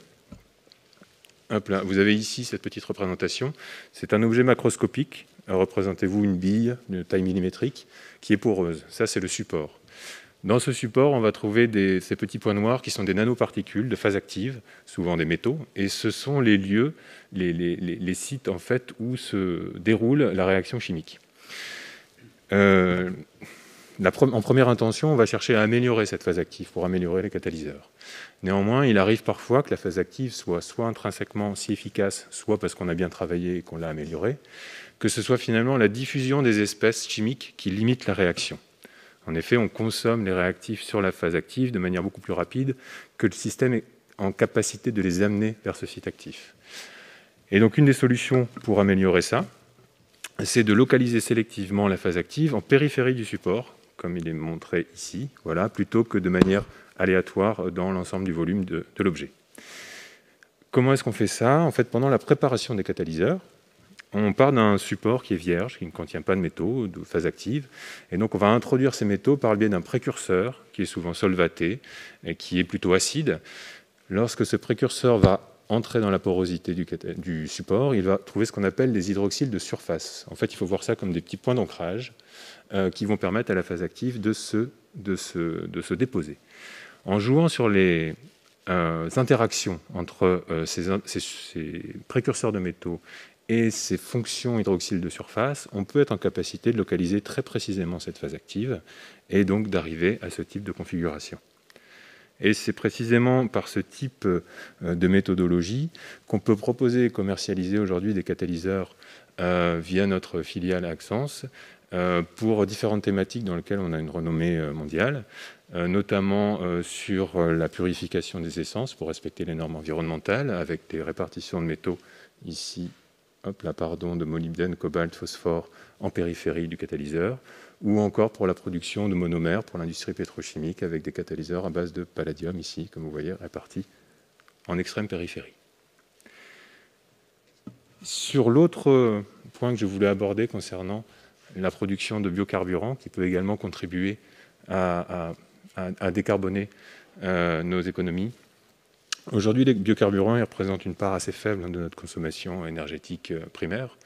Hop là, vous avez ici cette petite représentation. C'est un objet macroscopique. Représentez-vous une bille de taille millimétrique qui est poreuse. Ça, c'est le support. Dans ce support, on va trouver ces petits points noirs qui sont des nanoparticules de phase active, souvent des métaux, et ce sont les lieux, les sites en fait où se déroule la réaction chimique. En première intention, on va chercher à améliorer cette phase active pour améliorer les catalyseurs. Néanmoins, il arrive parfois que la phase active soit intrinsèquement si efficace, soit parce qu'on a bien travaillé et qu'on l'a améliorée, que ce soit finalement la diffusion des espèces chimiques qui limite la réaction. En effet, on consomme les réactifs sur la phase active de manière beaucoup plus rapide que le système est en capacité de les amener vers ce site actif. Et donc, une des solutions pour améliorer ça, c'est de localiser sélectivement la phase active en périphérie du support, comme il est montré ici, voilà, plutôt que de manière aléatoire dans l'ensemble du volume de l'objet. Comment est-ce qu'on fait ça ? En fait, pendant la préparation des catalyseurs, on part d'un support qui est vierge, qui ne contient pas de métaux, de phase active, et donc on va introduire ces métaux par le biais d'un précurseur, qui est souvent solvaté, et qui est plutôt acide. Lorsque ce précurseur va entrer dans la porosité du support, il va trouver ce qu'on appelle des hydroxyles de surface. En fait, il faut voir ça comme des petits points d'ancrage qui vont permettre à la phase active de se déposer. En jouant sur les interactions entre ces précurseurs de métaux et ces fonctions hydroxyles de surface, on peut être en capacité de localiser très précisément cette phase active et donc d'arriver à ce type de configuration. Et c'est précisément par ce type de méthodologie qu'on peut proposer et commercialiser aujourd'hui des catalyseurs via notre filiale Axens pour différentes thématiques dans lesquelles on a une renommée mondiale, notamment sur la purification des essences pour respecter les normes environnementales avec des répartitions de métaux ici, de molybdène, cobalt, phosphore en périphérie du catalyseur, ou encore pour la production de monomères pour l'industrie pétrochimique avec des catalyseurs à base de palladium ici, comme vous voyez, répartis en extrême périphérie. Sur l'autre point que je voulais aborder concernant la production de biocarburants, qui peut également contribuer à décarboner nos économies, Aujourd'hui, les biocarburants ils représentent une part assez faible de notre consommation énergétique primaire.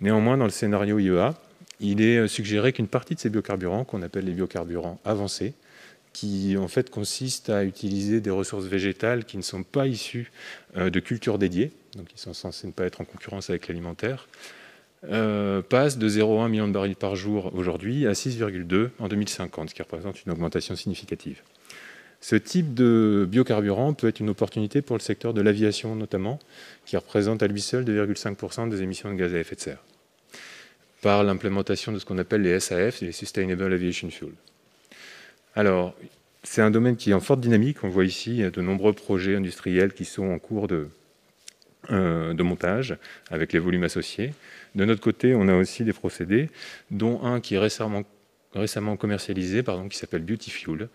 Néanmoins, dans le scénario IEA, il est suggéré qu'une partie de ces biocarburants, qu'on appelle les biocarburants avancés, qui en fait consistent à utiliser des ressources végétales qui ne sont pas issues de cultures dédiées, donc ils sont censés ne pas être en concurrence avec l'alimentaire, passe de 0,1 million de barils par jour aujourd'hui à 6,2 en 2050, ce qui représente une augmentation significative. Ce type de biocarburant peut être une opportunité pour le secteur de l'aviation notamment, qui représente à lui seul 2,5% des émissions de gaz à effet de serre, par l'implémentation de ce qu'on appelle les SAF, les Sustainable Aviation Fuel. Alors, c'est un domaine qui est en forte dynamique. On voit ici de nombreux projets industriels qui sont en cours de montage, avec les volumes associés. De notre côté, on a aussi des procédés, dont un qui est récemment commercialisé, qui s'appelle Beauty Fuel,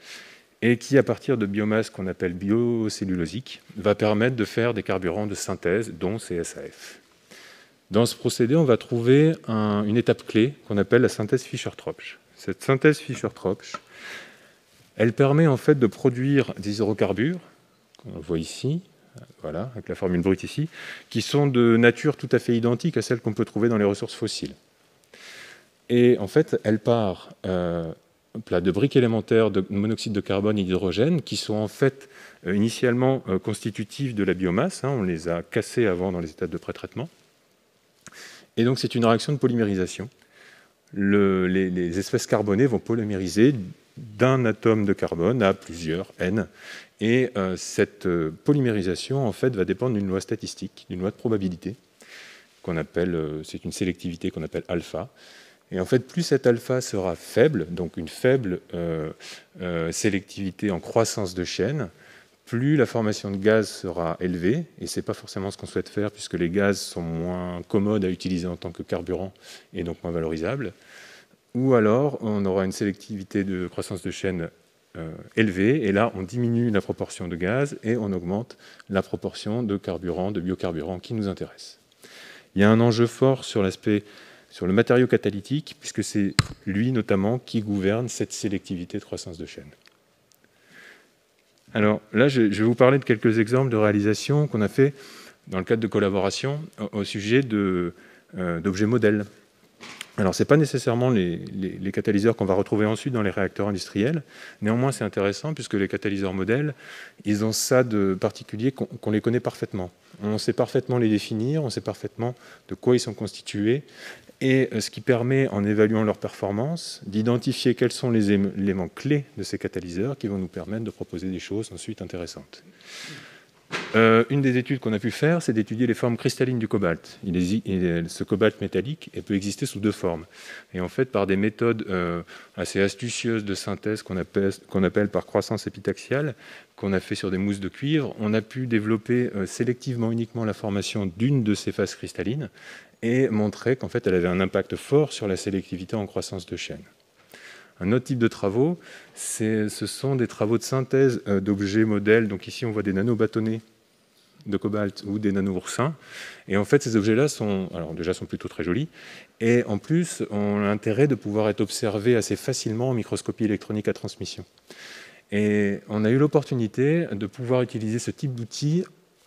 et qui, à partir de biomasse qu'on appelle biocellulosique, va permettre de faire des carburants de synthèse, dont ces SAF. Dans ce procédé, on va trouver une étape clé qu'on appelle la synthèse Fischer-Tropsch. Cette synthèse Fischer-Tropsch, elle permet en fait de produire des hydrocarbures, qu'on voit ici, voilà, avec la formule brute ici, qui sont de nature tout à fait identique à celle qu'on peut trouver dans les ressources fossiles. Et en fait, elle part de briques élémentaires de monoxyde de carbone et d'hydrogène qui sont en fait initialement constitutifs de la biomasse. On les a cassés avant dans les étapes de pré-traitement. Et donc c'est une réaction de polymérisation. Les espèces carbonées vont polymériser d'un atome de carbone à plusieurs N. Et cette polymérisation en fait va dépendre d'une loi statistique, d'une loi de probabilité, c'est une sélectivité qu'on appelle alpha. Et en fait, plus cet alpha sera faible, donc une faible sélectivité en croissance de chaîne, plus la formation de gaz sera élevée, et ce n'est pas forcément ce qu'on souhaite faire, puisque les gaz sont moins commodes à utiliser en tant que carburant, et donc moins valorisables. Ou alors, on aura une sélectivité de croissance de chaîne élevée, et là, on diminue la proportion de gaz, et on augmente la proportion de carburant, de biocarburant qui nous intéresse. Il y a un enjeu fort sur le matériau catalytique, puisque c'est lui notamment qui gouverne cette sélectivité de croissance de chaîne. Alors là, je vais vous parler de quelques exemples de réalisations qu'on a fait dans le cadre de collaboration au sujet d'objets modèles. Alors, ce n'est pas nécessairement les catalyseurs qu'on va retrouver ensuite dans les réacteurs industriels. Néanmoins, c'est intéressant puisque les catalyseurs modèles, ils ont ça de particulier qu'on les connaît parfaitement. On sait parfaitement les définir, on sait parfaitement de quoi ils sont constitués, et ce qui permet, en évaluant leur performance, d'identifier quels sont les éléments clés de ces catalyseurs qui vont nous permettre de proposer des choses ensuite intéressantes. Une des études qu'on a pu faire, c'est d'étudier les formes cristallines du cobalt. Ce cobalt métallique peut exister sous deux formes. Et en fait, par des méthodes assez astucieuses de synthèse qu'on appelle par croissance épitaxiale, qu'on a fait sur des mousses de cuivre, on a pu développer sélectivement uniquement la formation d'une de ces phases cristallines et montrer qu'en fait, elle avait un impact fort sur la sélectivité en croissance de chaîne. Un autre type de travaux, ce sont des travaux de synthèse d'objets modèles. Donc ici, on voit des nanobâtonnets de cobalt ou des nano-oursins. Et en fait, ces objets-là sont plutôt très jolis. Et en plus, ont l'intérêt de pouvoir être observés assez facilement en microscopie électronique à transmission. Et on a eu l'opportunité de pouvoir utiliser ce type d'outil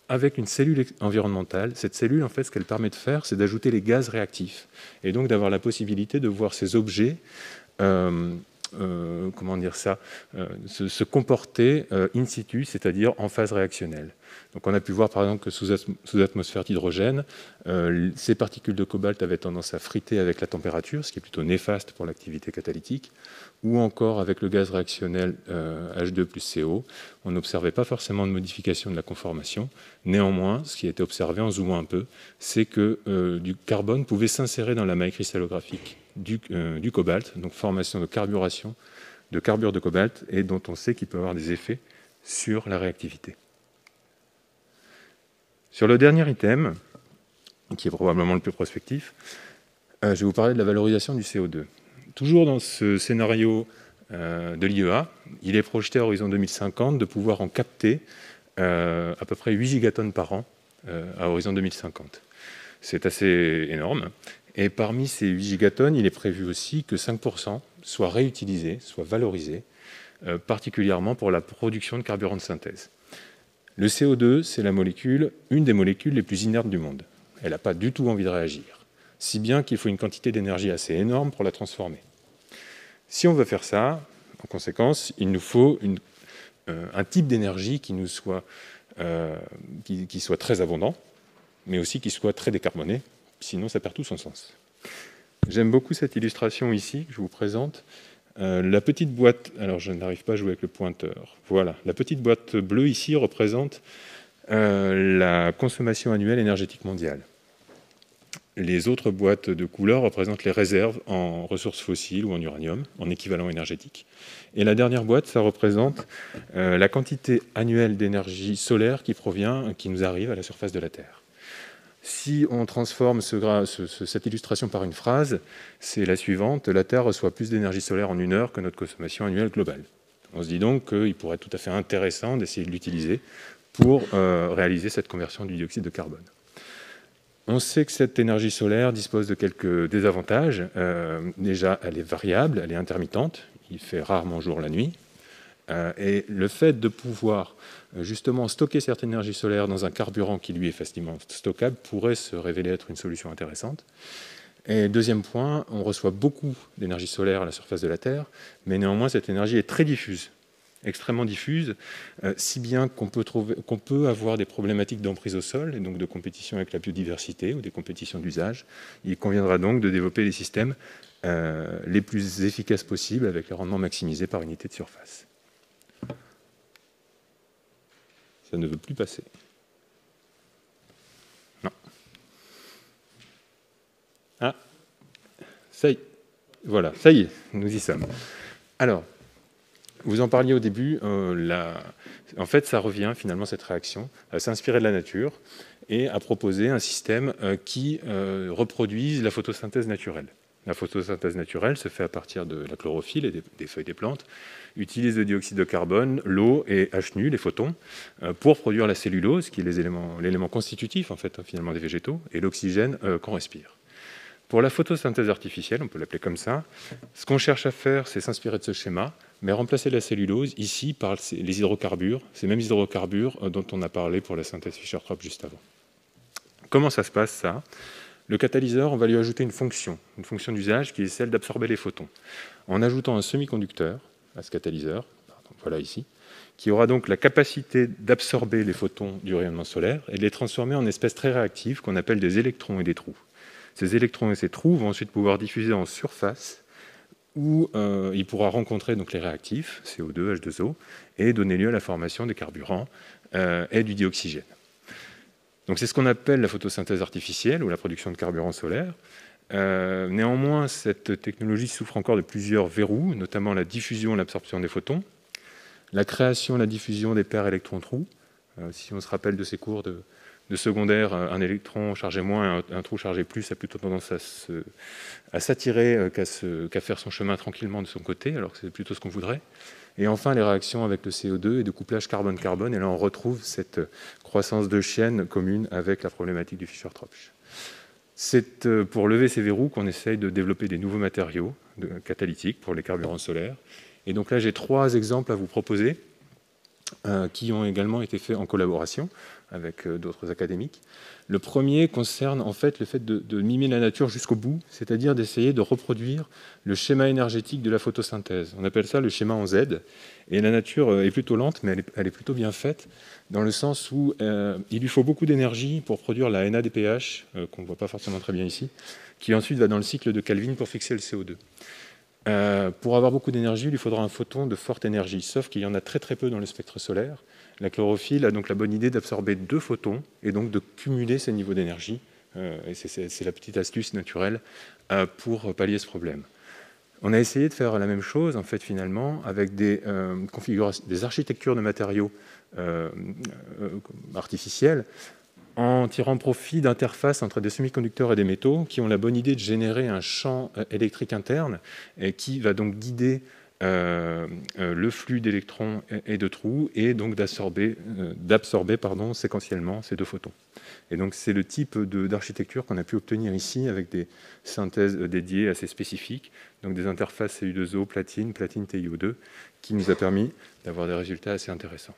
avec une cellule environnementale. Cette cellule, en fait, ce qu'elle permet de faire, c'est d'ajouter les gaz réactifs. Et donc d'avoir la possibilité de voir ces objets se comporter in situ, c'est-à-dire en phase réactionnelle. Donc on a pu voir par exemple que sous atmosphère d'hydrogène, ces particules de cobalt avaient tendance à friter avec la température, ce qui est plutôt néfaste pour l'activité catalytique, ou encore avec le gaz réactionnel H2 plus CO, on n'observait pas forcément de modification de la conformation. Néanmoins, ce qui a été observé en zoomant un peu, c'est que du carbone pouvait s'insérer dans la maille cristallographique du cobalt, donc formation de carburation de carbure de cobalt, et dont on sait qu'il peut avoir des effets sur la réactivité. Sur le dernier item, qui est probablement le plus prospectif, je vais vous parler de la valorisation du CO2. Toujours dans ce scénario de l'IEA, il est projeté à horizon 2050 de pouvoir en capter à peu près 8 gigatonnes par an à horizon 2050. C'est assez énorme. Et parmi ces 8 gigatonnes, il est prévu aussi que 5% soient réutilisés, soient valorisés, particulièrement pour la production de carburants de synthèse. Le CO2, c'est une des molécules les plus inertes du monde. Elle n'a pas du tout envie de réagir, si bien qu'il faut une quantité d'énergie assez énorme pour la transformer. Si on veut faire ça, en conséquence, il nous faut un type d'énergie qui soit très abondant, mais aussi qui soit très décarboné, sinon ça perd tout son sens. J'aime beaucoup cette illustration ici que je vous présente. La petite boîte, alors je n'arrive pas à jouer avec le pointeur, voilà, la petite boîte bleue ici représente la consommation annuelle énergétique mondiale. Les autres boîtes de couleurs représentent les réserves en ressources fossiles ou en uranium, en équivalent énergétique. Et la dernière boîte, ça représente la quantité annuelle d'énergie solaire qui nous arrive à la surface de la Terre. Si on transforme cette illustration par une phrase, c'est la suivante: la Terre reçoit plus d'énergie solaire en 1 heure que notre consommation annuelle globale. On se dit donc qu'il pourrait être tout à fait intéressant d'essayer de l'utiliser pour réaliser cette conversion du dioxyde de carbone. On sait que cette énergie solaire dispose de quelques désavantages. Déjà, elle est variable, elle est intermittente, il fait rarement jour la nuit. Et le fait de pouvoir justement stocker cette énergie solaire dans un carburant qui lui est facilement stockable pourrait se révéler être une solution intéressante. Et deuxième point, on reçoit beaucoup d'énergie solaire à la surface de la Terre, mais néanmoins cette énergie est très diffuse, extrêmement diffuse, si bien qu'on peut avoir des problématiques d'emprise au sol et donc de compétition avec la biodiversité ou des compétitions d'usage. Il conviendra donc de développer les systèmes les plus efficaces possibles avec les rendements maximisés par unité de surface. Ça ne veut plus passer. Non. Ah, ça y est. Voilà, ça y est, nous y sommes. Alors, vous en parliez au début, en fait, ça revient finalement, cette réaction, à s'inspirer de la nature et à proposer un système qui reproduise la photosynthèse naturelle. La photosynthèse naturelle se fait à partir de la chlorophylle et des feuilles des plantes, utilise le dioxyde de carbone, l'eau et H nu, les photons, pour produire la cellulose, qui est l'élément constitutif en fait, finalement des végétaux, et l'oxygène qu'on respire. Pour la photosynthèse artificielle, on peut l'appeler comme ça, ce qu'on cherche à faire, c'est s'inspirer de ce schéma, mais remplacer la cellulose ici par les hydrocarbures, ces mêmes hydrocarbures dont on a parlé pour la synthèse Fischer-Tropsch juste avant. Comment ça se passe, ça ? Le catalyseur, on va lui ajouter une fonction d'usage qui est celle d'absorber les photons. En ajoutant un semi-conducteur à ce catalyseur, voilà ici, qui aura donc la capacité d'absorber les photons du rayonnement solaire et de les transformer en espèces très réactives qu'on appelle des électrons et des trous. Ces électrons et ces trous vont ensuite pouvoir diffuser en surface où il pourra rencontrer donc les réactifs, CO2, H2O, et donner lieu à la formation des carburants et du dioxygène. Donc c'est ce qu'on appelle la photosynthèse artificielle ou la production de carburant solaire. Néanmoins, cette technologie souffre encore de plusieurs verrous, notamment la diffusion et l'absorption des photons, la création et la diffusion des paires électrons-trous. Si on se rappelle de ces cours de secondaire, un électron chargé moins, un trou chargé plus a plutôt tendance à s'attirer qu'à faire son chemin tranquillement de son côté, alors que c'est plutôt ce qu'on voudrait. Et enfin, les réactions avec le CO2 et de couplage carbone-carbone, et là on retrouve cette croissance de chaîne commune avec la problématique du Fischer-Tropsch. C'est pour lever ces verrous qu'on essaye de développer des nouveaux matériaux catalytiques pour les carburants solaires. Et donc là, j'ai 3 exemples à vous proposer qui ont également été faits en collaboration avec d'autres académiques. Le premier concerne en fait le fait de mimer la nature jusqu'au bout, c'est-à-dire d'essayer de reproduire le schéma énergétique de la photosynthèse. On appelle ça le schéma en Z. Et la nature est plutôt lente, mais elle est plutôt bien faite, dans le sens où il lui faut beaucoup d'énergie pour produire la NADPH, qu'on ne voit pas forcément très bien ici, qui ensuite va dans le cycle de Kelvin pour fixer le CO2. Pour avoir beaucoup d'énergie, il lui faudra un photon de forte énergie, sauf qu'il y en a très très peu dans le spectre solaire. La chlorophylle a donc la bonne idée d'absorber 2 photons et donc de cumuler ces niveaux d'énergie. Et c'est la petite astuce naturelle pour pallier ce problème. On a essayé de faire la même chose, en fait, finalement, avec des architectures de matériaux artificiels, en tirant profit d'interfaces entre des semi-conducteurs et des métaux qui ont la bonne idée de générer un champ électrique interne et qui va donc guider le flux d'électrons et de trous et donc d'absorber séquentiellement ces 2 photons. Et donc c'est le type d'architecture qu'on a pu obtenir ici avec des synthèses dédiées assez spécifiques, donc des interfaces Cu2O, platine TiO2, qui nous a permis d'avoir des résultats assez intéressants.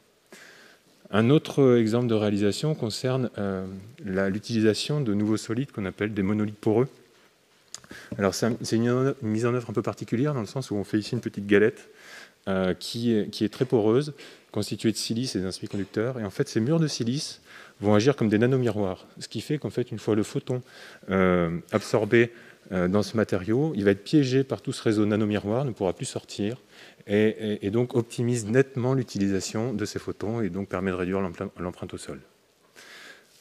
Un autre exemple de réalisation concerne l'utilisation de nouveaux solides qu'on appelle des monolithes poreux. Alors c'est une mise en œuvre un peu particulière dans le sens où on fait ici une petite galette qui est très poreuse, constituée de silice et d'un semi-conducteur. Et en fait, ces murs de silice vont agir comme des nanomiroirs, ce qui fait qu'en fait, une fois le photon absorbé dans ce matériau, il va être piégé par tout ce réseau nanomiroir, ne pourra plus sortir, et donc optimise nettement l'utilisation de ces photons et donc permet de réduire l'empreinte au sol.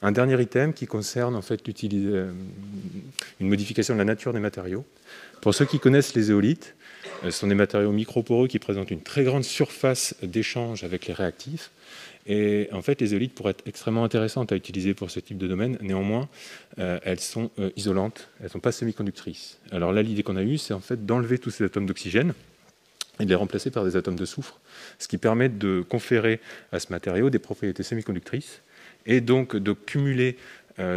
Un dernier item qui concerne en fait une modification de la nature des matériaux. Pour ceux qui connaissent les éolites, ce sont des matériaux microporeux qui présentent une très grande surface d'échange avec les réactifs. Et en fait, les éolites pourraient être extrêmement intéressantes à utiliser pour ce type de domaine. Néanmoins, elles sont isolantes, elles ne sont pas semi-conductrices. Alors là, l'idée qu'on a eue, c'est en fait d'enlever tous ces atomes d'oxygène et de les remplacer par des atomes de soufre, ce qui permet de conférer à ce matériau des propriétés semi-conductrices et donc de cumuler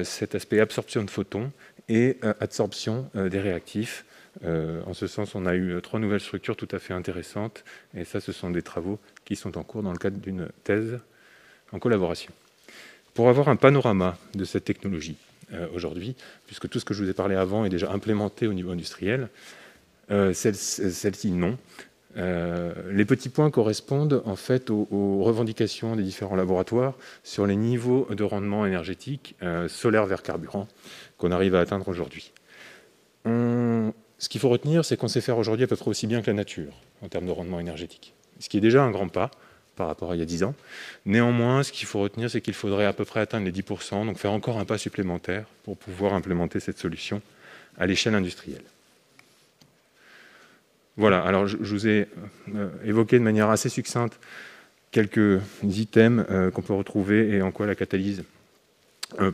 cet aspect absorption de photons et adsorption des réactifs. En ce sens, on a eu 3 nouvelles structures tout à fait intéressantes, et ça, ce sont des travaux qui sont en cours dans le cadre d'une thèse en collaboration. Pour avoir un panorama de cette technologie aujourd'hui, puisque tout ce que je vous ai parlé avant est déjà implémenté au niveau industriel, celle-ci non. Les petits points correspondent en fait aux revendications des différents laboratoires sur les niveaux de rendement énergétique solaire vers carburant qu'on arrive à atteindre aujourd'hui. Ce qu'il faut retenir, c'est qu'on sait faire aujourd'hui à peu près aussi bien que la nature en termes de rendement énergétique, ce qui est déjà un grand pas par rapport à il y a 10 ans. Néanmoins, ce qu'il faut retenir, c'est qu'il faudrait à peu près atteindre les 10%, donc faire encore un pas supplémentaire pour pouvoir implémenter cette solution à l'échelle industrielle. Voilà, alors je vous ai évoqué de manière assez succincte quelques items qu'on peut retrouver et en quoi la catalyse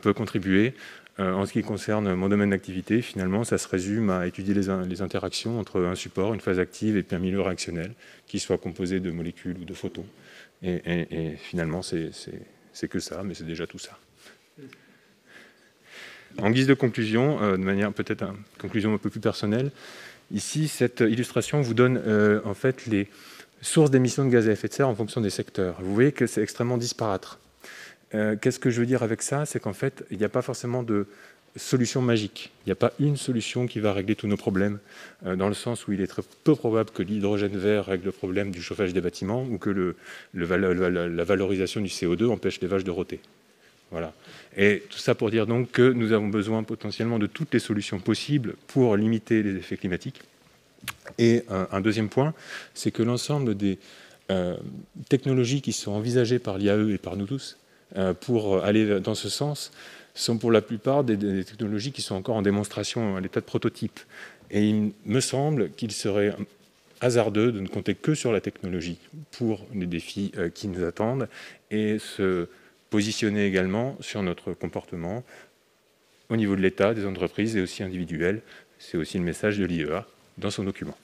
peut contribuer. En ce qui concerne mon domaine d'activité, finalement, ça se résume à étudier les interactions entre un support, une phase active et puis un milieu réactionnel, qui soit composé de molécules ou de photons. Et finalement, c'est que ça, mais c'est déjà tout ça. En guise de conclusion, de manière peut-être une conclusion un peu plus personnelle, ici, cette illustration vous donne en fait les sources d'émissions de gaz à effet de serre en fonction des secteurs. Vous voyez que c'est extrêmement disparate. Qu'est-ce que je veux dire avec ça? C'est qu'en fait, il n'y a pas forcément de solution magique. Il n'y a pas une solution qui va régler tous nos problèmes, dans le sens où il est très peu probable que l'hydrogène vert règle le problème du chauffage des bâtiments ou que la valorisation du CO2 empêche les vaches de rôter. Voilà. Et tout ça pour dire donc que nous avons besoin potentiellement de toutes les solutions possibles pour limiter les effets climatiques. Et un deuxième point, c'est que l'ensemble des technologies qui sont envisagées par l'IAE et par nous tous, pour aller dans ce sens, sont pour la plupart des technologies qui sont encore en démonstration à l'état de prototype. Et il me semble qu'il serait hasardeux de ne compter que sur la technologie pour les défis qui nous attendent et se positionner également sur notre comportement au niveau de l'État, des entreprises et aussi individuel. C'est aussi le message de l'IEA dans son document.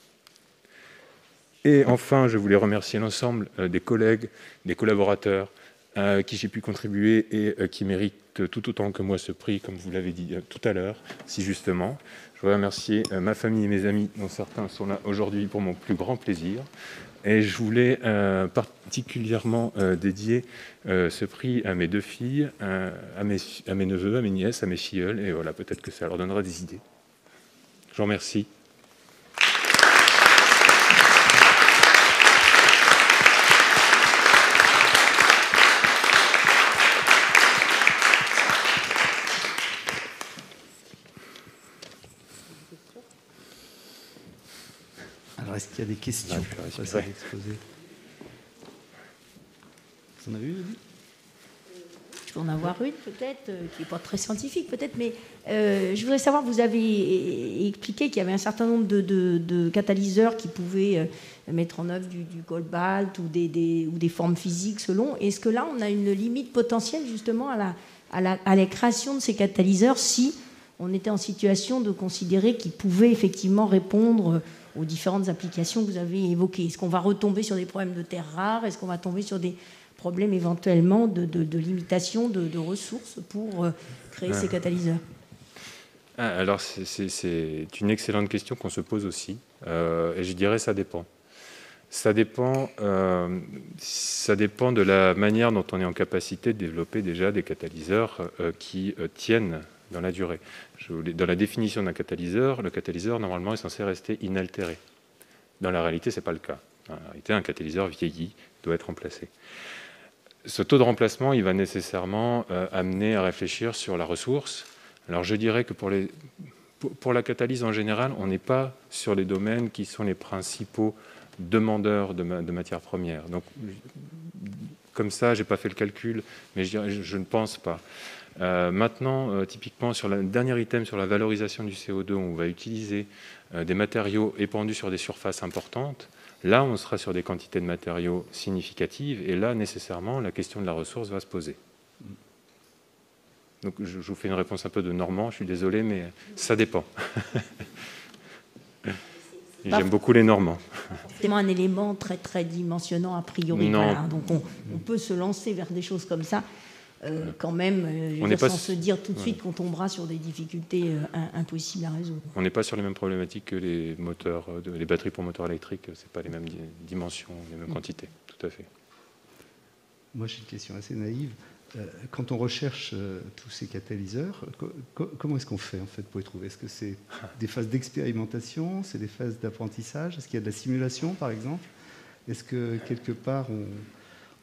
Et enfin, je voulais remercier l'ensemble des collègues, des collaborateurs à qui j'ai pu contribuer et qui méritent tout autant que moi ce prix, comme vous l'avez dit tout à l'heure, si justement. Je voudrais remercier ma famille et mes amis, dont certains sont là aujourd'hui pour mon plus grand plaisir. Et je voulais particulièrement dédier ce prix à mes 2 filles, à mes neveux, à mes nièces, à mes filleuls, et voilà, peut-être que ça leur donnera des idées. Je vous remercie. Alors, est-ce qu'il y a des questions? Vous en avez une? Je peux en avoir une peut-être, qui n'est pas très scientifique peut-être, mais je voudrais savoir, vous avez expliqué qu'il y avait un certain nombre de catalyseurs qui pouvaient mettre en œuvre du cobalt ou des formes physiques selon. Est-ce que là, on a une limite potentielle justement à la création de ces catalyseurs si on était en situation de considérer qu'ils pouvaient effectivement répondre aux différentes applications que vous avez évoquées? Est-ce qu'on va retomber sur des problèmes de terres rares? Est-ce qu'on va tomber sur des problèmes éventuellement de limitation de ressources pour créer ces catalyseurs? Alors, c'est une excellente question qu'on se pose aussi. Et je dirais ça dépend. Ça dépend de la manière dont on est en capacité de développer déjà des catalyseurs qui tiennent dans la durée. Dans la définition d'un catalyseur, le catalyseur, normalement, est censé rester inaltéré. Dans la réalité, ce n'est pas le cas. En réalité, un catalyseur vieilli doit être remplacé. Ce taux de remplacement, il va nécessairement amener à réfléchir sur la ressource. Alors, je dirais que pour la catalyse en général, on n'est pas sur les domaines qui sont les principaux demandeurs de matières premières. Donc, comme ça, je n'ai pas fait le calcul, mais je ne pense pas. Maintenant, typiquement, sur le dernier item, sur la valorisation du CO2, on va utiliser des matériaux épandus sur des surfaces importantes. Là, on sera sur des quantités de matériaux significatives, et là, nécessairement, la question de la ressource va se poser. Donc, je vous fais une réponse un peu de Normand, je suis désolé, mais ça dépend. J'aime beaucoup les Normands. C'est un élément très, très dimensionnant a priori. Voilà. Donc, on peut se lancer vers des choses comme ça. Quand même, sans se dire tout de suite qu'on tombera sur des difficultés impossibles à résoudre. On n'est pas sur les mêmes problématiques que les moteurs, les batteries pour moteurs électriques, c'est pas les mêmes dimensions, les mêmes quantités, tout à fait. Moi, j'ai une question assez naïve. Quand on recherche tous ces catalyseurs, comment est-ce qu'on fait en fait pour les trouver? Est-ce que c'est des phases d'expérimentation, c'est des phases d'apprentissage? Est-ce qu'il y a de la simulation, par exemple? Est-ce que quelque part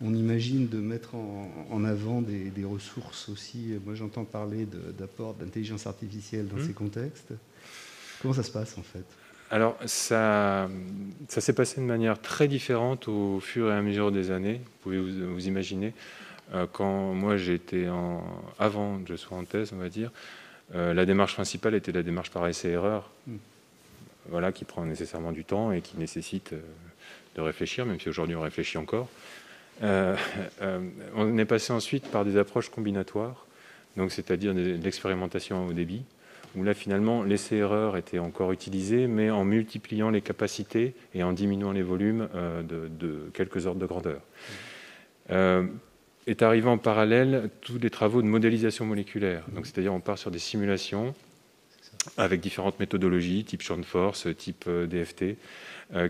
on imagine de mettre en avant des ressources aussi? Moi, j'entends parler d'apport d'intelligence artificielle dans ces contextes. Comment ça se passe, en fait? Alors, ça s'est passé de manière très différente au fur et à mesure des années. Vous pouvez vous imaginer. Quand moi, avant que je sois en thèse, on va dire, la démarche principale était la démarche par essai-erreur. Voilà, qui prend nécessairement du temps et qui nécessite de réfléchir, même si aujourd'hui on réfléchit encore. On est passé ensuite par des approches combinatoires, donc c'est-à-dire de l'expérimentation au débit, où là finalement l'essai-erreur était encore utilisé, mais en multipliant les capacités et en diminuant les volumes de quelques ordres de grandeur. Est arrivé en parallèle tous les travaux de modélisation moléculaire, donc c'est-à-dire on part sur des simulations avec différentes méthodologies, type champ de force, type DFT,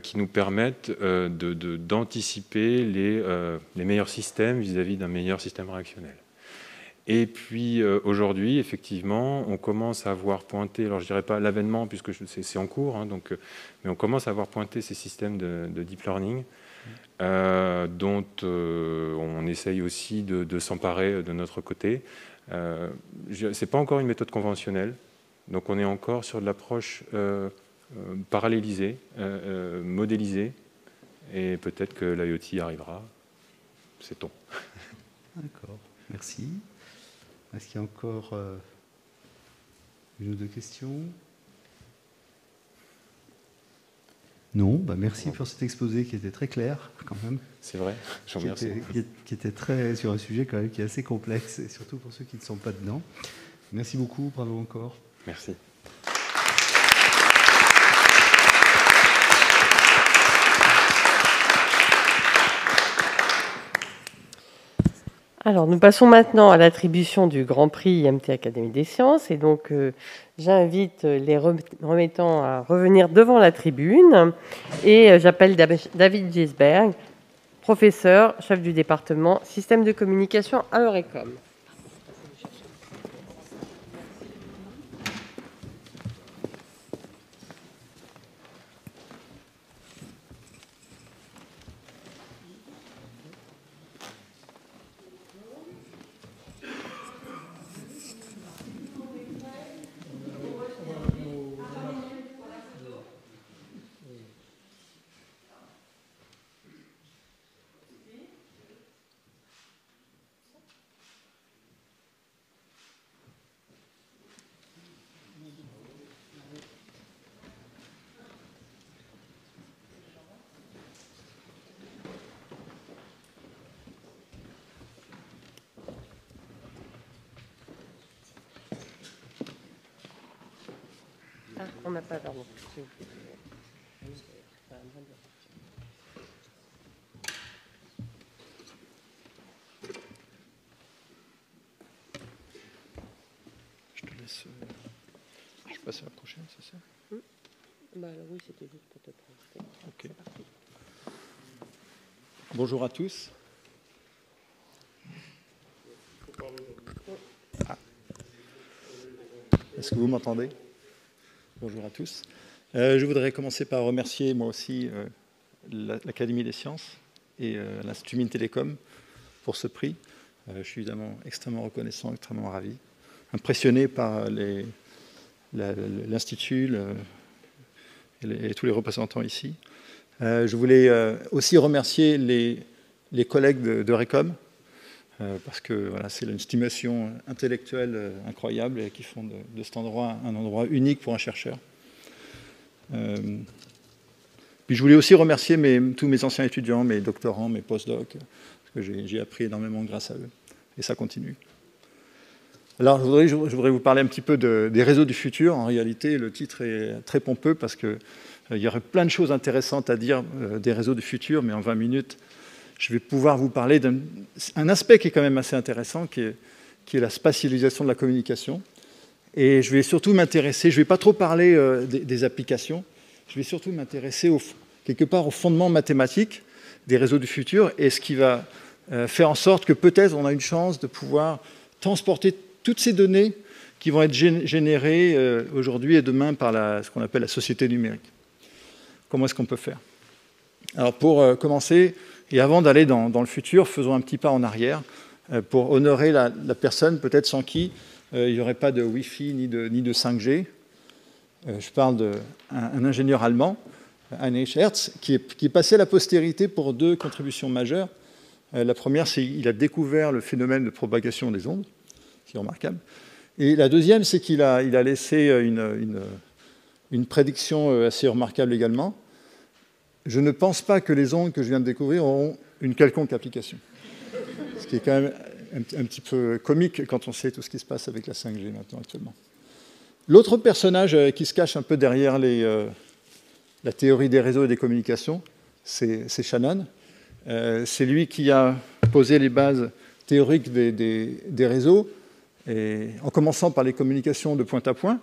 qui nous permettent d'anticiper les meilleurs systèmes vis-à-vis d'un meilleur système réactionnel. Et puis aujourd'hui, effectivement, on commence à voir pointer, alors je ne dirais pas l'avènement puisque c'est en cours, hein, mais on commence à voir pointer ces systèmes de deep learning dont on essaye aussi de s'emparer de notre côté. Ce n'est pas encore une méthode conventionnelle, donc on est encore sur de l'approche parallélisée, modélisée, et peut-être que l'IoT arrivera, sait-on. D'accord, merci. Est-ce qu'il y a encore une ou deux questions? Non, merci pour cet exposé qui était très clair quand même. C'est vrai, je vous remercie. Qui était très sur un sujet quand même qui est assez complexe, et surtout pour ceux qui ne sont pas dedans. Merci beaucoup, bravo encore. Merci. Alors, nous passons maintenant à l'attribution du Grand Prix IMT Académie des Sciences. Et donc, j'invite les remettants à revenir devant la tribune. Et j'appelle David Gisberg, professeur, chef du département Système de communication à l'Eurecom. On n'a pas d'ordre. Je te laisse. Je passe à la prochaine, c'est ça? Oui, c'était juste pour te présenter. Ok. C'est parti. Bonjour à tous. Est-ce que vous m'entendez? Bonjour à tous. Je voudrais commencer par remercier moi aussi l'Académie des sciences et l'Institut Mines Télécom pour ce prix. Je suis évidemment extrêmement reconnaissant, extrêmement ravi, impressionné par l'Institut et tous les représentants ici. Je voulais aussi remercier les collègues de RECOM, parce que voilà, c'est une stimulation intellectuelle incroyable et qui font de cet endroit un endroit unique pour un chercheur. Puis je voulais aussi remercier tous mes anciens étudiants, mes doctorants, mes postdocs, parce que j'ai appris énormément grâce à eux, et ça continue. Alors je voudrais vous parler un petit peu des réseaux du futur. En réalité, le titre est très pompeux parce qu'il y aurait plein de choses intéressantes à dire des réseaux du futur, mais en 20 minutes, je vais pouvoir vous parler d'un aspect qui est quand même assez intéressant, qui est la spatialisation de la communication. Et je vais surtout m'intéresser, je ne vais pas trop parler des applications, je vais surtout m'intéresser quelque part au fondement mathématique des réseaux du futur et ce qui va faire en sorte que peut-être on a une chance de pouvoir transporter toutes ces données qui vont être générées aujourd'hui et demain par ce qu'on appelle la société numérique. Comment est-ce qu'on peut faire? Alors pour commencer, et avant d'aller dans le futur, faisons un petit pas en arrière pour honorer la personne peut-être sans qui il n'y aurait pas de Wi-Fi ni de 5G. Je parle d'un ingénieur allemand, Heinrich Hertz, qui est passé à la postérité pour deux contributions majeures. La première, c'est qu'il a découvert le phénomène de propagation des ondes, c'est remarquable. Et la deuxième, c'est qu'il a laissé une prédiction assez remarquable également. Je ne pense pas que les ondes que je viens de découvrir auront une quelconque application. Ce qui est quand même un petit peu comique quand on sait tout ce qui se passe avec la 5G maintenant actuellement. L'autre personnage qui se cache un peu derrière la théorie des réseaux et des communications, c'est Shannon. C'est lui qui a posé les bases théoriques des réseaux, et en commençant par les communications de point à point,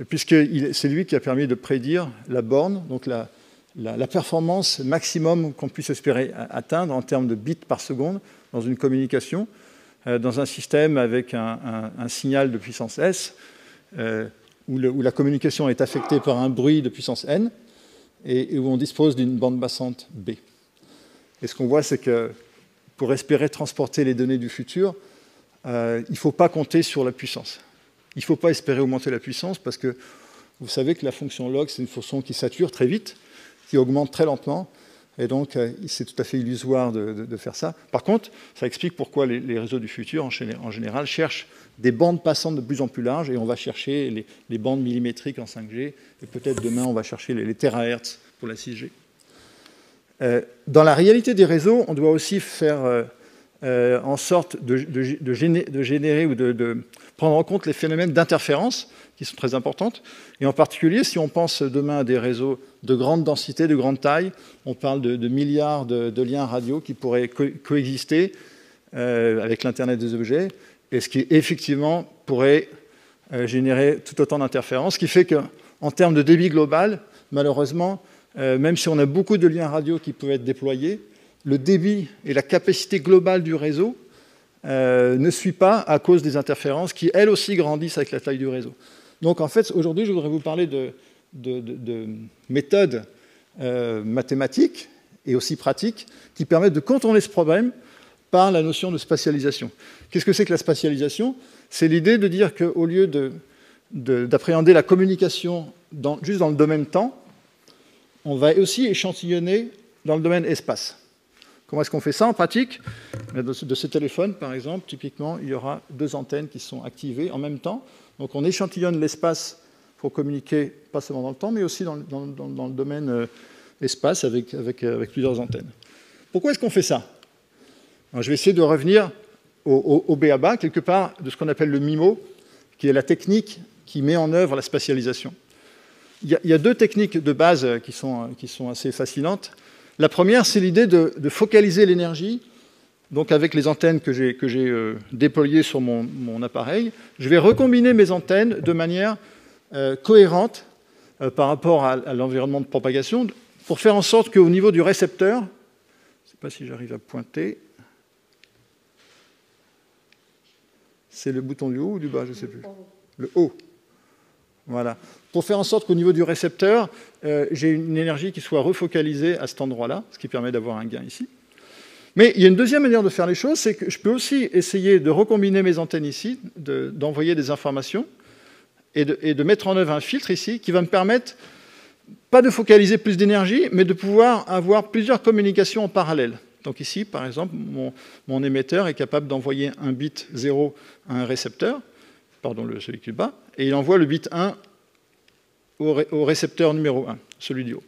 puisque c'est lui qui a permis de prédire la borne, donc la performance maximum qu'on puisse espérer atteindre en termes de bits par seconde dans une communication, dans un système avec un signal de puissance S, où la communication est affectée par un bruit de puissance N, et où on dispose d'une bande passante B. Et ce qu'on voit, c'est que pour espérer transporter les données du futur, il ne faut pas compter sur la puissance. Il ne faut pas espérer augmenter la puissance, parce que vous savez que la fonction log, c'est une fonction qui sature très vite, qui augmente très lentement, et donc c'est tout à fait illusoire de faire ça. Par contre, ça explique pourquoi les réseaux du futur, en général, cherchent des bandes passantes de plus en plus larges, et on va chercher les bandes millimétriques en 5G, et peut-être demain, on va chercher les terahertz pour la 6G. Dans la réalité des réseaux, on doit aussi faire en sorte de générer ou de prendre en compte les phénomènes d'interférence, qui sont très importantes. Et en particulier, si on pense demain à des réseaux de grande densité, de grande taille, on parle de milliards de liens radio qui pourraient coexister avec l'Internet des objets, et ce qui effectivement pourrait générer tout autant d'interférences, ce qui fait qu'en termes de débit global, malheureusement, même si on a beaucoup de liens radio qui peuvent être déployés, le débit et la capacité globale du réseau ne suit pas à cause des interférences qui, elles aussi, grandissent avec la taille du réseau. Donc, en fait, aujourd'hui, je voudrais vous parler de méthodes mathématiques et aussi pratiques qui permettent de contourner ce problème par la notion de spatialisation. Qu'est-ce que c'est que la spatialisation? C'est l'idée de dire qu'au lieu d'appréhender la communication juste dans le domaine temps, on va aussi échantillonner dans le domaine espace. Comment est-ce qu'on fait ça en pratique? De ce téléphone, par exemple, typiquement, il y aura deux antennes qui sont activées en même temps. Donc on échantillonne l'espace pour communiquer, pas seulement dans le temps, mais aussi dans le domaine espace avec plusieurs antennes. Pourquoi est-ce qu'on fait ça? Alors, je vais essayer de revenir au b.a.-ba, quelque part, de ce qu'on appelle le MIMO, qui est la technique qui met en œuvre la spatialisation. Il y a deux techniques de base qui sont assez fascinantes. La première, c'est l'idée de focaliser l'énergie. Donc avec les antennes que j'ai déployées sur mon appareil, je vais recombiner mes antennes de manière cohérente par rapport à l'environnement de propagation, pour faire en sorte qu'au niveau du récepteur, pas si j'arrive à pointer. C'est le bouton du haut ou du bas, je ne sais plus. Le haut. Voilà. Pour faire en sorte qu'au niveau du récepteur, j'ai une énergie qui soit refocalisée à cet endroit-là, ce qui permet d'avoir un gain ici. Mais il y a une deuxième manière de faire les choses, c'est que je peux aussi essayer de recombiner mes antennes ici, d'envoyer des informations, et de mettre en œuvre un filtre ici qui va me permettre, pas de focaliser plus d'énergie, mais de pouvoir avoir plusieurs communications en parallèle. Donc ici, par exemple, mon émetteur est capable d'envoyer un bit 0 à un récepteur, pardon, celui qui est bas, et il envoie le bit 1 au récepteur numéro 1, celui du haut.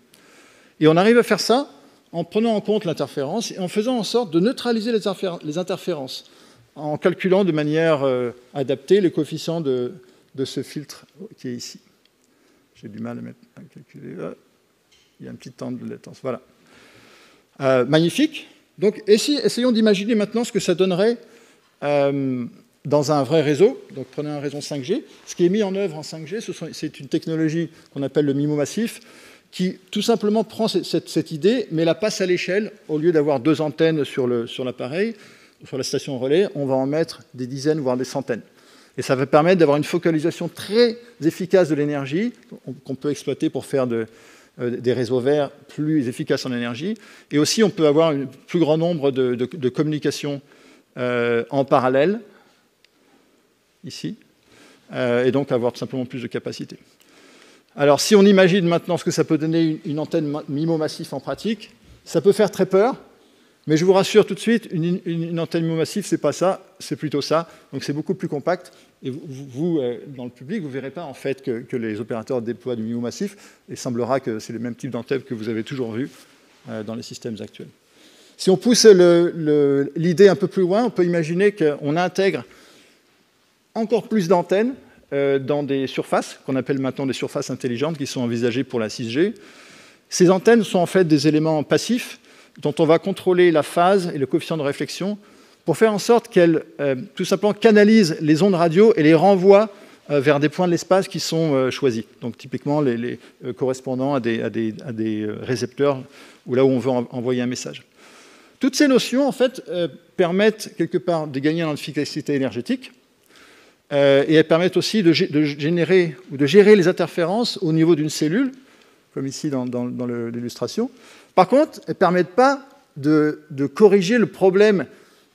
Et on arrive à faire ça en prenant en compte l'interférence et en faisant en sorte de neutraliser les interférences, en calculant de manière adaptée les coefficients de ce filtre qui est ici. J'ai du mal à calculer. Il y a un petit temps de latence. Voilà. Magnifique. Donc, essayons d'imaginer maintenant ce que ça donnerait dans un vrai réseau. Donc, prenez un réseau 5G. Ce qui est mis en œuvre en 5G, c'est une technologie qu'on appelle le MIMO massif, qui tout simplement prend cette idée, mais la passe à l'échelle. Au lieu d'avoir 2 antennes sur l'appareil, sur la station relais, on va en mettre des dizaines, voire des centaines. Et ça va permettre d'avoir une focalisation très efficace de l'énergie qu'on peut exploiter pour faire des réseaux verts plus efficaces en énergie. Et aussi, on peut avoir un plus grand nombre de communications en parallèle, ici, et donc avoir tout simplement plus de capacité. Alors, si on imagine maintenant ce que ça peut donner une antenne MIMO massif en pratique, ça peut faire très peur, mais je vous rassure tout de suite, une antenne MIMO massif, c'est pas ça, c'est plutôt ça. Donc c'est beaucoup plus compact. Et vous, dans le public, vous ne verrez pas en fait que les opérateurs déploient du MIMO massif. Il semblera que c'est le même type d'antenne que vous avez toujours vu dans les systèmes actuels. Si on pousse l'idée un peu plus loin, on peut imaginer qu'on intègre encore plus d'antennes dans des surfaces, qu'on appelle maintenant des surfaces intelligentes, qui sont envisagées pour la 6G. Ces antennes sont en fait des éléments passifs dont on va contrôler la phase et le coefficient de réflexion pour faire en sorte qu'elles, tout simplement, canalisent les ondes radio et les renvoient vers des points de l'espace qui sont choisis. Donc typiquement les correspondant à des récepteurs ou là où on veut envoyer un message. Toutes ces notions, en fait, permettent quelque part de gagner en efficacité énergétique et elles permettent aussi de générer ou de gérer les interférences au niveau d'une cellule, comme ici dans l'illustration. Par contre, elles ne permettent pas de corriger le problème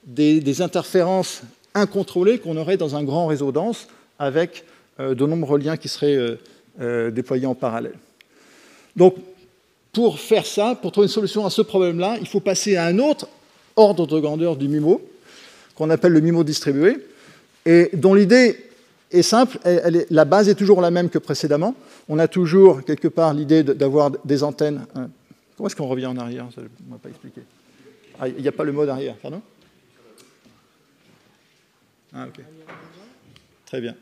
des interférences incontrôlées qu'on aurait dans un grand réseau dense avec de nombreux liens qui seraient déployés en parallèle. Donc, pour faire ça, pour trouver une solution à ce problème-là, il faut passer à un autre ordre de grandeur du MIMO, qu'on appelle le MIMO distribué, et dont l'idée est simple, la base est toujours la même que précédemment. On a toujours, quelque part, l'idée d'avoir des antennes. Comment est-ce qu'on revient en arrière? Ça, on ne m'a pas expliqué. Ah, il n'y a pas le mode arrière, pardon? Ah, ok. Très bien.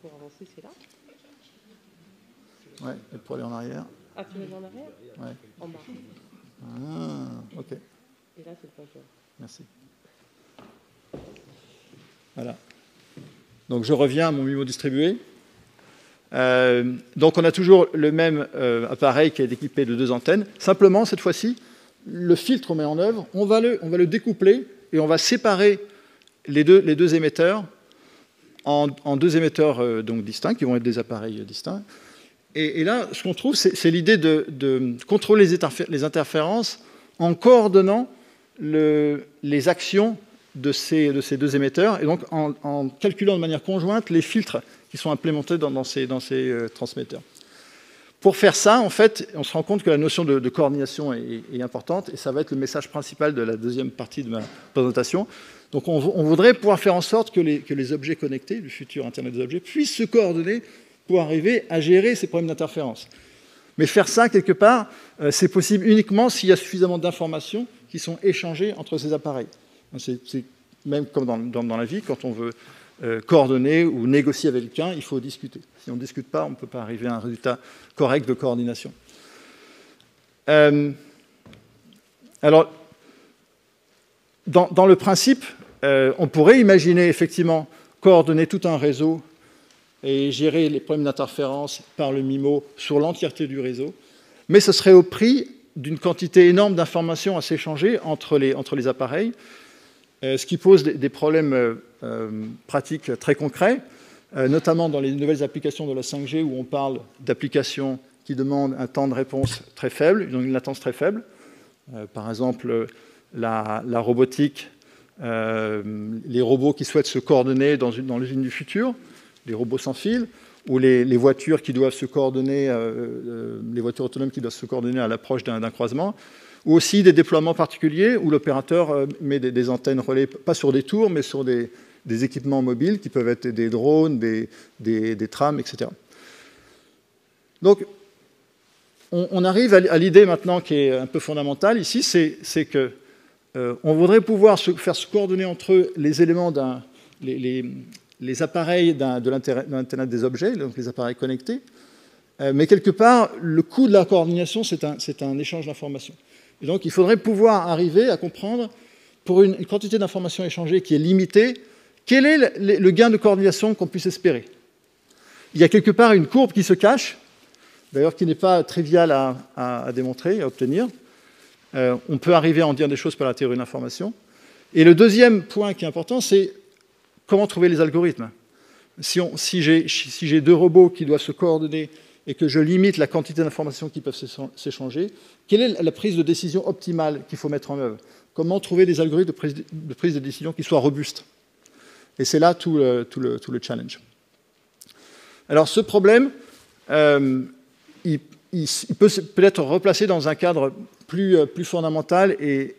Pour avancer, c'est là. Ouais, et pour aller en arrière. Ah, tu veux aller en arrière? Ouais. En bas. Ah, ok. Et là, c'est le pointeur. Merci. Voilà. Donc je reviens à mon MIMO distribué. Donc on a toujours le même appareil qui est équipé de 2 antennes. Simplement, cette fois-ci, le filtre qu'on met en œuvre, on va le découpler et on va séparer les deux émetteurs en 2 émetteurs donc distincts, qui vont être des appareils distincts. Et là, ce qu'on trouve, c'est l'idée de contrôler les interférences en coordonnant les actions de ces 2 émetteurs, et donc en calculant de manière conjointe les filtres qui sont implémentés dans ces transmetteurs. Pour faire ça, en fait, on se rend compte que la notion de coordination est importante, et ça va être le message principal de la deuxième partie de ma présentation. Donc on voudrait pouvoir faire en sorte que les objets connectés, le futur Internet des objets, puissent se coordonner pour arriver à gérer ces problèmes d'interférence. Mais faire ça, quelque part, c'est possible uniquement s'il y a suffisamment d'informations qui sont échangées entre ces appareils. C'est même comme dans la vie, quand on veut coordonner ou négocier avec quelqu'un, il faut discuter. Si on ne discute pas, on ne peut pas arriver à un résultat correct de coordination. Alors, dans le principe, on pourrait imaginer effectivement coordonner tout un réseau et gérer les problèmes d'interférence par le MIMO sur l'entièreté du réseau, mais ce serait au prix d'une quantité énorme d'informations à s'échanger entre les appareils, ce qui pose des problèmes pratiques très concrets, notamment dans les nouvelles applications de la 5G où on parle d'applications qui demandent un temps de réponse très faible, donc une latence très faible. Par exemple, la robotique, les robots qui souhaitent se coordonner dans l'usine du futur, les robots sans fil, ou les voitures qui doivent se coordonner, les voitures autonomes qui doivent se coordonner à l'approche d'un croisement, ou aussi des déploiements particuliers où l'opérateur met des antennes relais, pas sur des tours, mais sur des équipements mobiles qui peuvent être des drones, des trams, etc. Donc, on arrive à l'idée maintenant qui est un peu fondamentale ici, c'est que on voudrait pouvoir faire se coordonner entre eux les éléments les appareils de l'Internet des objets, donc les appareils connectés, mais quelque part, le coût de la coordination, c'est un échange d'informations. Et donc, il faudrait pouvoir arriver à comprendre, pour une quantité d'informations échangées qui est limitée, quel est le gain de coordination qu'on puisse espérer. Il y a quelque part une courbe qui se cache, d'ailleurs qui n'est pas triviale à démontrer, à obtenir. On peut arriver à en dire des choses par la théorie de l'information. Et le deuxième point qui est important, c'est comment trouver les algorithmes. Si j'ai deux robots qui doivent se coordonner et que je limite la quantité d'informations qui peuvent s'échanger, quelle est la prise de décision optimale qu'il faut mettre en œuvre? Comment trouver des algorithmes de prise de décision qui soient robustes? Et c'est là tout le challenge. Alors ce problème, il peut peut-être replacer dans un cadre plus fondamental et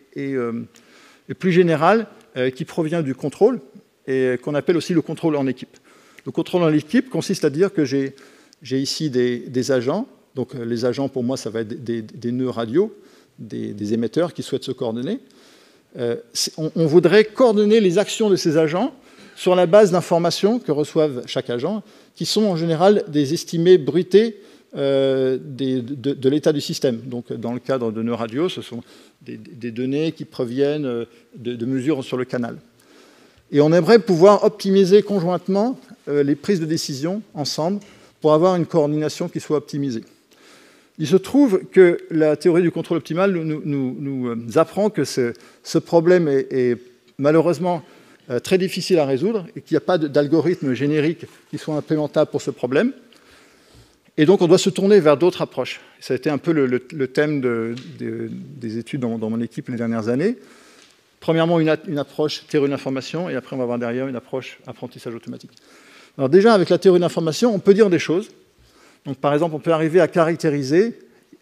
plus général qui provient du contrôle et qu'on appelle aussi le contrôle en équipe. Le contrôle en équipe consiste à dire que j'ai ici des agents. Donc les agents, pour moi, ça va être des nœuds radio, des émetteurs qui souhaitent se coordonner. On voudrait coordonner les actions de ces agents sur la base d'informations que reçoivent chaque agent, qui sont en général des estimés bruités de l'état du système. Donc, dans le cadre de nœuds radio, ce sont des données qui proviennent de mesures sur le canal. Et on aimerait pouvoir optimiser conjointement les prises de décision ensemble pour avoir une coordination qui soit optimisée. Il se trouve que la théorie du contrôle optimal nous apprend que ce problème est malheureusement très difficile à résoudre et qu'il n'y a pas d'algorithme générique qui soit implémentable pour ce problème. Et donc, on doit se tourner vers d'autres approches. Ça a été un peu le thème des études dans mon équipe les dernières années. Premièrement, une approche théorie de l'information, et après, on va voir derrière une approche apprentissage automatique. Alors déjà, avec la théorie de l'information, on peut dire des choses. Donc, par exemple, on peut arriver à caractériser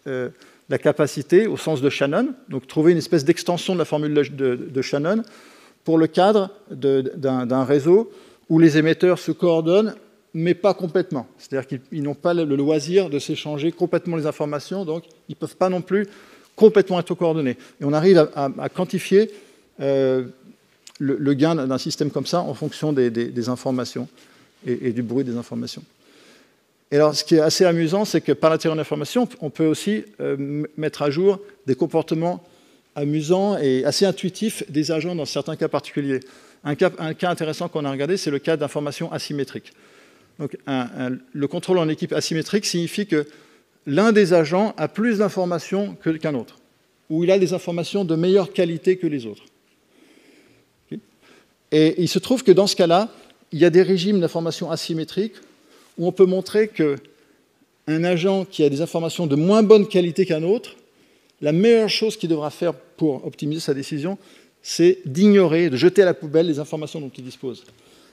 la capacité au sens de Shannon, donc trouver une espèce d'extension de la formule de Shannon pour le cadre d'un réseau où les émetteurs se coordonnent, mais pas complètement. C'est-à-dire qu'ils n'ont pas le loisir de s'échanger complètement les informations, donc ils ne peuvent pas non plus complètement être coordonnés. Et on arrive à quantifier le gain d'un système comme ça en fonction des informations et du bruit des informations. Et alors, ce qui est assez amusant, c'est que par la théorie de l'information, on peut aussi mettre à jour des comportements amusants et assez intuitifs des agents dans certains cas particuliers. Un cas intéressant qu'on a regardé, c'est le cas d'information asymétrique. Donc, le contrôle en équipe asymétrique signifie que l'un des agents a plus d'informations qu'un autre, ou il a des informations de meilleure qualité que les autres. Et il se trouve que dans ce cas-là, il y a des régimes d'information asymétriques où on peut montrer qu'un agent qui a des informations de moins bonne qualité qu'un autre, la meilleure chose qu'il devra faire pour optimiser sa décision, c'est d'ignorer, de jeter à la poubelle les informations dont il dispose.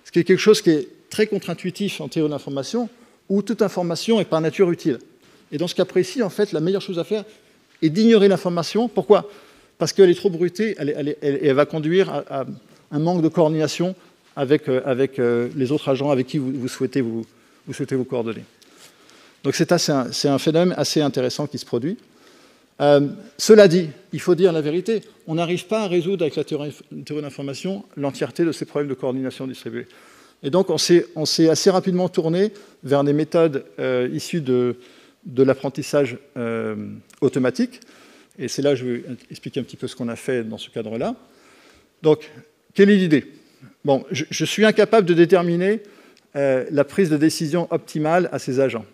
Ce qui est quelque chose qui est très contre-intuitif en théorie de l'information, où toute information est par nature utile. Et dans ce cas précis, en fait, la meilleure chose à faire est d'ignorer l'information. Pourquoi? Parce qu'elle est trop bruitée, elle va conduire à un manque de coordination avec les autres agents avec qui vous souhaitez vous coordonner. Donc c'est un phénomène assez intéressant qui se produit. Cela dit, il faut dire la vérité, on n'arrive pas à résoudre avec la théorie de l'information l'entièreté de ces problèmes de coordination distribuée. Et donc on s'est assez rapidement tourné vers des méthodes issues de l'apprentissage automatique. Et c'est là que je vais expliquer un petit peu ce qu'on a fait dans ce cadre-là. Donc, quelle est l'idée? Bon, je suis incapable de déterminer la prise de décision optimale à ces agents.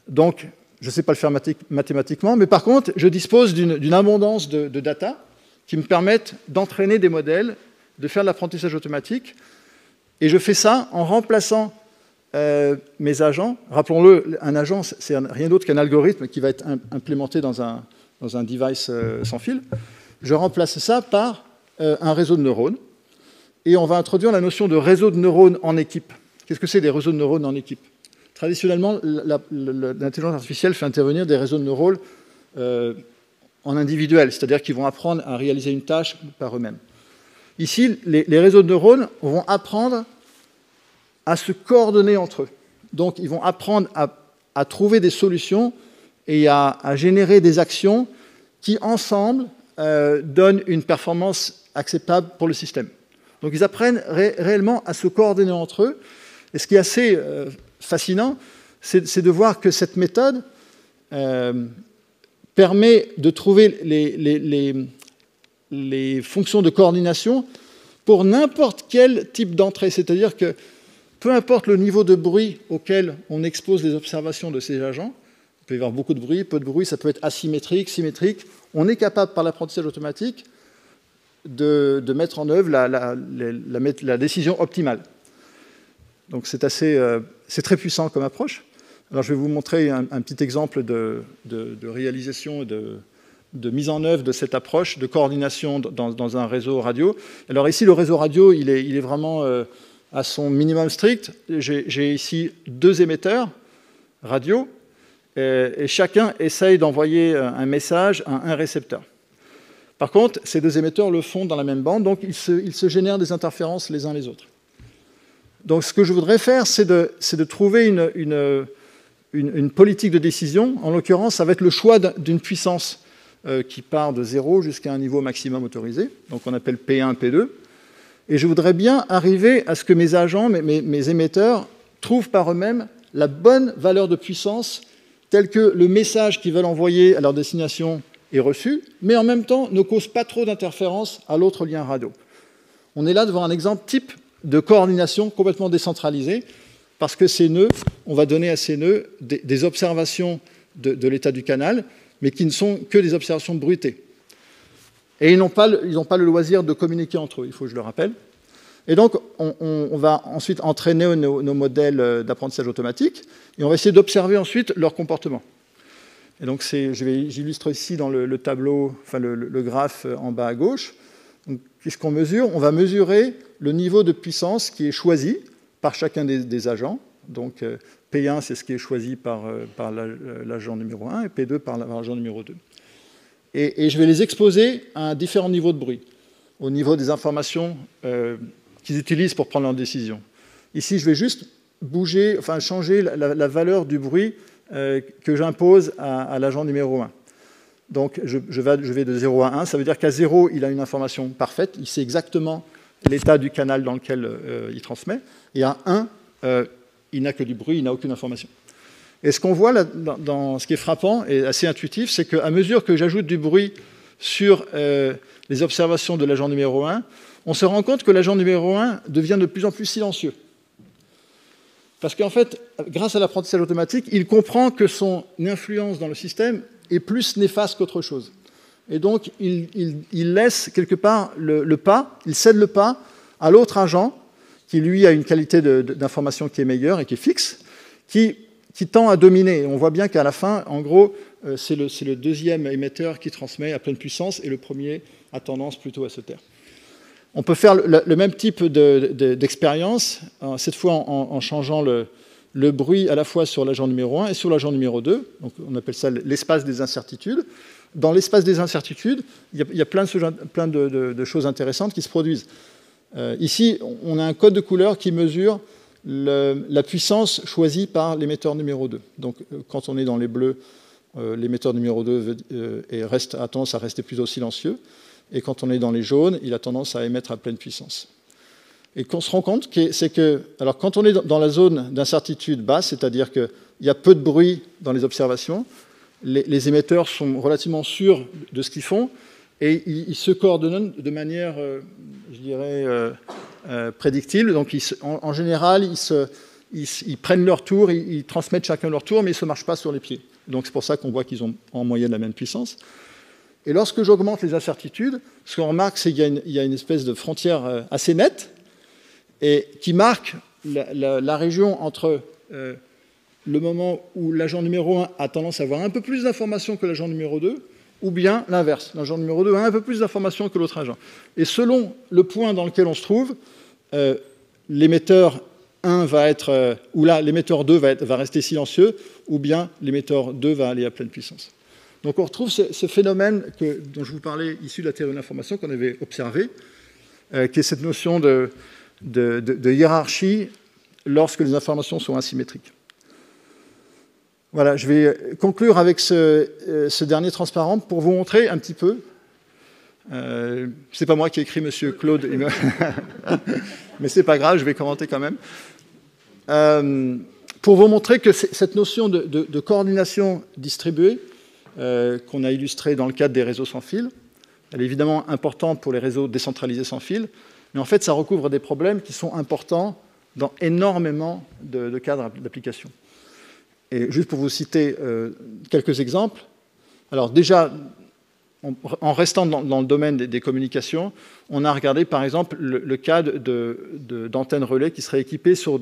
Donc, je ne sais pas le faire mathématiquement, mais par contre, je dispose d'une abondance de data qui me permettent d'entraîner des modèles, de faire de l'apprentissage automatique. Et je fais ça en remplaçant mes agents. Rappelons-le, un agent, c'est rien d'autre qu'un algorithme qui va être implémenté dans un device sans fil. Je remplace ça par un réseau de neurones. Et on va introduire la notion de réseau de neurones en équipe. Qu'est-ce que c'est des réseaux de neurones en équipe? Traditionnellement, l'intelligence artificielle fait intervenir des réseaux de neurones en individuel, c'est-à-dire qu'ils vont apprendre à réaliser une tâche par eux-mêmes. Ici, les réseaux de neurones vont apprendre à se coordonner entre eux. Donc, ils vont apprendre à trouver des solutions et à générer des actions qui, ensemble, donnent une performance acceptable pour le système. Donc, ils apprennent réellement à se coordonner entre eux. Et ce qui est assez fascinant, c'est de voir que cette méthode permet de trouver les fonctions de coordination pour n'importe quel type d'entrée. C'est-à-dire que peu importe le niveau de bruit auquel on expose les observations de ces agents, il peut y avoir beaucoup de bruit, peu de bruit, ça peut être asymétrique, symétrique, on est capable par l'apprentissage automatique de mettre en œuvre la décision optimale. Donc c'est très puissant comme approche. Alors je vais vous montrer un petit exemple de réalisation et de mise en œuvre de cette approche de coordination dans un réseau radio. Alors ici, le réseau radio, il est vraiment à son minimum strict. J'ai ici 2 émetteurs radio et chacun essaye d'envoyer un message à un récepteur. Par contre, ces 2 émetteurs le font dans la même bande, donc ils se génèrent des interférences les uns les autres. Donc ce que je voudrais faire, c'est de trouver une politique de décision. En l'occurrence, ça va être le choix d'une puissance qui part de 0 jusqu'à un niveau maximum autorisé, donc on appelle P1, P2. Et je voudrais bien arriver à ce que mes agents, mes émetteurs, trouvent par eux-mêmes la bonne valeur de puissance telle que le message qu'ils veulent envoyer à leur destination est reçu, mais en même temps ne cause pas trop d'interférences à l'autre lien radio. On est là devant un exemple type de coordination complètement décentralisée, parce que ces nœuds, on va donner à ces nœuds des observations de l'état du canal, mais qui ne sont que des observations bruitées. Et ils n'ont pas le loisir de communiquer entre eux, il faut que je le rappelle. Et donc, on va ensuite entraîner nos modèles d'apprentissage automatique, et on va essayer d'observer ensuite leur comportement. Et donc, j'illustre ici dans le tableau, enfin le graphe en bas à gauche. Qu'est-ce qu'on mesure? On va mesurer le niveau de puissance qui est choisi par chacun des agents. Donc, P1, c'est ce qui est choisi par l'agent numéro 1, et P2 par l'agent numéro 2. Et je vais les exposer à différents niveaux de bruit, au niveau des informations qu'ils utilisent pour prendre leurs décisions. Ici, je vais juste changer la valeur du bruit que j'impose à l'agent numéro 1. Donc, je vais de 0 à 1. Ça veut dire qu'à 0, il a une information parfaite. Il sait exactement l'état du canal dans lequel il transmet. Et à 1, il n'a que du bruit, il n'a aucune information. Et ce qu'on voit là, dans ce qui est frappant et assez intuitif, c'est qu'à mesure que j'ajoute du bruit sur les observations de l'agent numéro 1, on se rend compte que l'agent numéro 1 devient de plus en plus silencieux. Parce qu'en fait, grâce à l'apprentissage automatique, il comprend que son influence dans le système est plus néfaste qu'autre chose. Et donc, il laisse quelque part le pas, il cède le pas à l'autre agent, qui lui a une qualité d'information qui est meilleure et qui est fixe, qui tend à dominer. Et on voit bien qu'à la fin, en gros, c'est le deuxième émetteur qui transmet à pleine puissance et le premier a tendance plutôt à se taire. On peut faire le même type d'expérience, cette fois en changeant le bruit à la fois sur l'agent numéro 1 et sur l'agent numéro 2. Donc on appelle ça l'espace des incertitudes. Dans l'espace des incertitudes, il y a plein de choses intéressantes qui se produisent. Ici, on a un code de couleur qui mesure la puissance choisie par l'émetteur numéro 2. Donc quand on est dans les bleus, l'émetteur numéro 2 a tendance à rester plutôt silencieux. Et quand on est dans les jaunes, il a tendance à émettre à pleine puissance. Et qu'on se rend compte, c'est que, alors quand on est dans la zone d'incertitude basse, c'est-à-dire qu'il y a peu de bruit dans les observations, les émetteurs sont relativement sûrs de ce qu'ils font, et ils se coordonnent de manière, je dirais, prédictible. Donc, en général, ils prennent leur tour, ils transmettent chacun leur tour, mais ils ne se marchent pas sur les pieds. Donc, c'est pour ça qu'on voit qu'ils ont en moyenne la même puissance. Et lorsque j'augmente les incertitudes, ce qu'on remarque, c'est qu'il y a une espèce de frontière assez nette et qui marque la région entre le moment où l'agent numéro 1 a tendance à avoir un peu plus d'informations que l'agent numéro 2, ou bien l'inverse. L'agent numéro 2 a un peu plus d'informations que l'autre agent. Et selon le point dans lequel on se trouve, l'émetteur 1 va être, ou là, l'émetteur 2 va rester silencieux, ou bien l'émetteur 2 va aller à pleine puissance. Donc on retrouve ce phénomène dont je vous parlais, issu de la théorie de l'information, qu'on avait observé, qui est cette notion de hiérarchie lorsque les informations sont asymétriques. Voilà, je vais conclure avec ce dernier transparent pour vous montrer un petit peu. C'est pas moi qui ai écrit, monsieur Claude, mais c'est pas grave, je vais commenter quand même. Pour vous montrer que cette notion de coordination distribuée, qu'on a illustrée dans le cadre des réseaux sans fil, elle est évidemment importante pour les réseaux décentralisés sans fil, mais en fait, ça recouvre des problèmes qui sont importants dans énormément de cadres d'application. Et juste pour vous citer quelques exemples, alors déjà, en restant dans le domaine des communications, on a regardé par exemple le cas d'antennes relais qui seraient équipées sur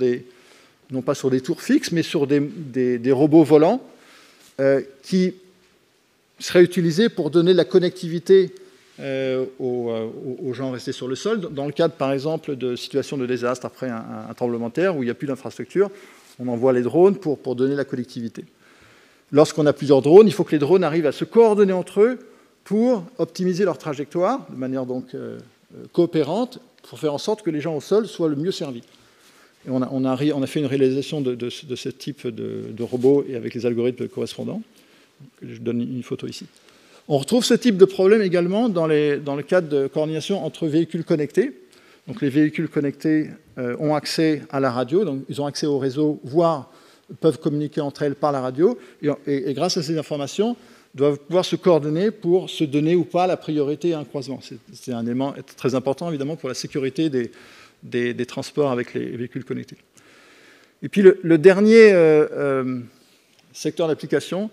non pas sur des tours fixes, mais sur des robots volants qui seraient utilisés pour donner la connectivité aux gens restés sur le sol, dans le cadre par exemple de situations de désastre après un tremblement de terre où il n'y a plus d'infrastructure. On envoie les drones pour donner la connectivité. Lorsqu'on a plusieurs drones, il faut que les drones arrivent à se coordonner entre eux pour optimiser leur trajectoire de manière donc coopérante, pour faire en sorte que les gens au sol soient le mieux servis. Et on a fait une réalisation de ce type de robot et avec les algorithmes correspondants. Je donne une photo ici. On retrouve ce type de problème également dans le cadre de coordination entre véhicules connectés. Donc les véhicules connectés ont accès à la radio, donc ils ont accès au réseau, voire peuvent communiquer entre elles par la radio, et grâce à ces informations, doivent pouvoir se coordonner pour se donner ou pas la priorité à un croisement. C'est un élément très important, évidemment, pour la sécurité des transports avec les véhicules connectés. Et puis le dernier secteur d'application,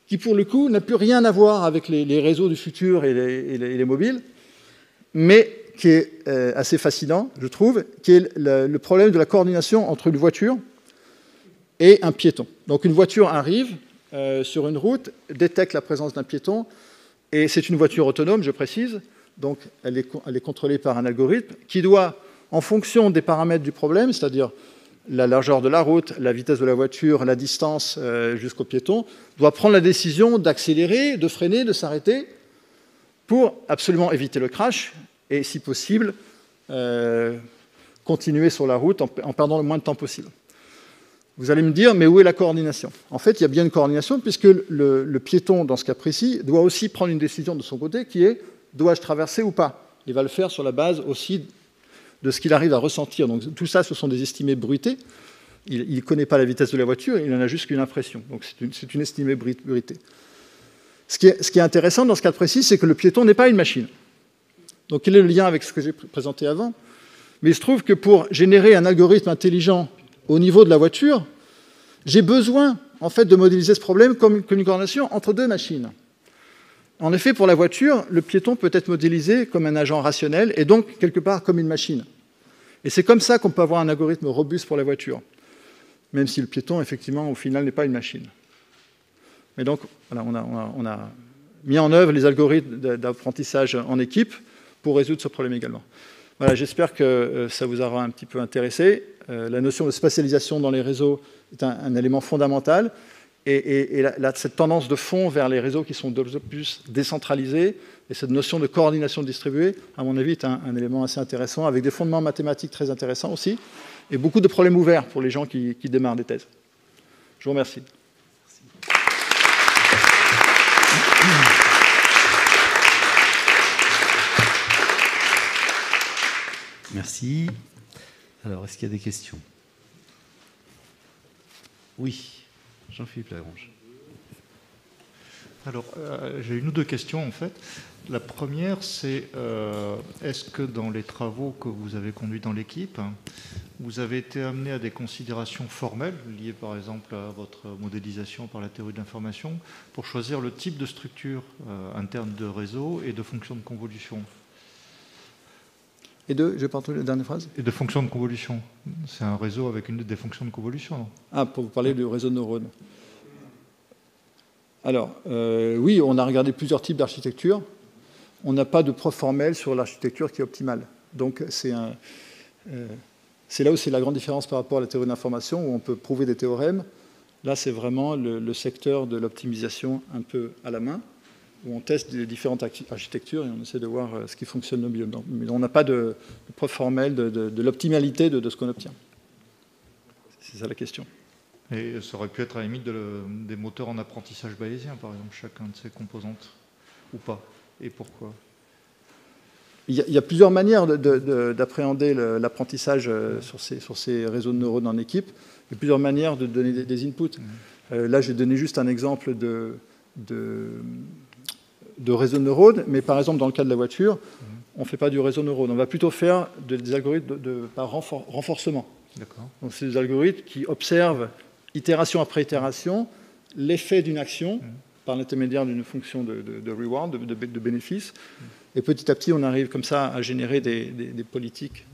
qui pour le coup n'a plus rien à voir avec les réseaux du futur et les mobiles, mais qui est assez fascinant, je trouve, qui est le problème de la coordination entre une voiture et un piéton. Donc une voiture arrive sur une route, détecte la présence d'un piéton, et c'est une voiture autonome, je précise, donc elle est contrôlée par un algorithme qui doit, en fonction des paramètres du problème, c'est-à-dire la largeur de la route, la vitesse de la voiture, la distance jusqu'au piéton, doit prendre la décision d'accélérer, de freiner, de s'arrêter pour absolument éviter le crash et, si possible, continuer sur la route en perdant le moins de temps possible. Vous allez me dire, mais où est la coordination? En fait, il y a bien une coordination, puisque le piéton, dans ce cas précis, doit aussi prendre une décision de son côté, qui est, dois-je traverser ou pas? Il va le faire sur la base aussi de ce qu'il arrive à ressentir. Donc tout ça, ce sont des estimés bruités. Il ne connaît pas la vitesse de la voiture, il n'en a juste qu'une impression. Donc c'est une estimée bruitée. Ce qui est intéressant dans ce cas précis, c'est que le piéton n'est pas une machine. Donc quel est le lien avec ce que j'ai présenté avant? Mais il se trouve que pour générer un algorithme intelligent au niveau de la voiture, j'ai besoin en fait de modéliser ce problème comme une coordination entre deux machines. En effet, pour la voiture, le piéton peut être modélisé comme un agent rationnel et donc quelque part comme une machine. Et c'est comme ça qu'on peut avoir un algorithme robuste pour la voiture, même si le piéton, effectivement, au final, n'est pas une machine. Mais donc, voilà, on a mis en œuvre les algorithmes d'apprentissage en équipe pour résoudre ce problème également. Voilà, j'espère que ça vous aura un petit peu intéressé. La notion de spatialisation dans les réseaux est un élément fondamental. Et cette tendance de fond vers les réseaux qui sont de plus en plus décentralisés, et cette notion de coordination distribuée, à mon avis, est un élément assez intéressant, avec des fondements mathématiques très intéressants aussi, et beaucoup de problèmes ouverts pour les gens qui démarrent des thèses. Je vous remercie. Merci. Alors, est-ce qu'il y a des questions? Oui, Jean-Philippe Lagrange. Alors, j'ai une ou deux questions en fait. La première, c'est est-ce que dans les travaux que vous avez conduits dans l'équipe, vous avez été amené à des considérations formelles, liées par exemple à votre modélisation par la théorie de l'information, pour choisir le type de structure interne de réseau et de fonction de convolution? Et de, j'ai pas entendu la dernière phrase. Et de fonction de convolution. C'est un réseau avec des fonctions de convolution, non? Ah, pour vous parler du réseau de neurones. Alors, oui, on a regardé plusieurs types d'architecture. On n'a pas de preuve formelle sur l'architecture qui est optimale. Donc, c'est là où c'est la grande différence par rapport à la théorie de l'information, où on peut prouver des théorèmes. Là, c'est vraiment le secteur de l'optimisation un peu à la main, où on teste les différentes architectures et on essaie de voir ce qui fonctionne le mieux. Mais on n'a pas de preuve formelle de l'optimalité de ce qu'on obtient. C'est ça la question. Et ça aurait pu être à la limite des moteurs en apprentissage bayésien, par exemple, chacun de ces composantes, ou pas? Et pourquoi? Il y a plusieurs manières d'appréhender l'apprentissage sur ces réseaux de neurones en équipe. Il y a plusieurs manières de donner des inputs. Là, j'ai donné juste un exemple de réseau de neurones, mais par exemple, dans le cas de la voiture, on ne fait pas du réseau de neurones. On va plutôt faire des algorithmes par renforcement. Donc, c'est des algorithmes qui observent, itération après itération, l'effet d'une action par l'intermédiaire d'une fonction de reward, de bénéfice. Et petit à petit, on arrive comme ça à générer des politiques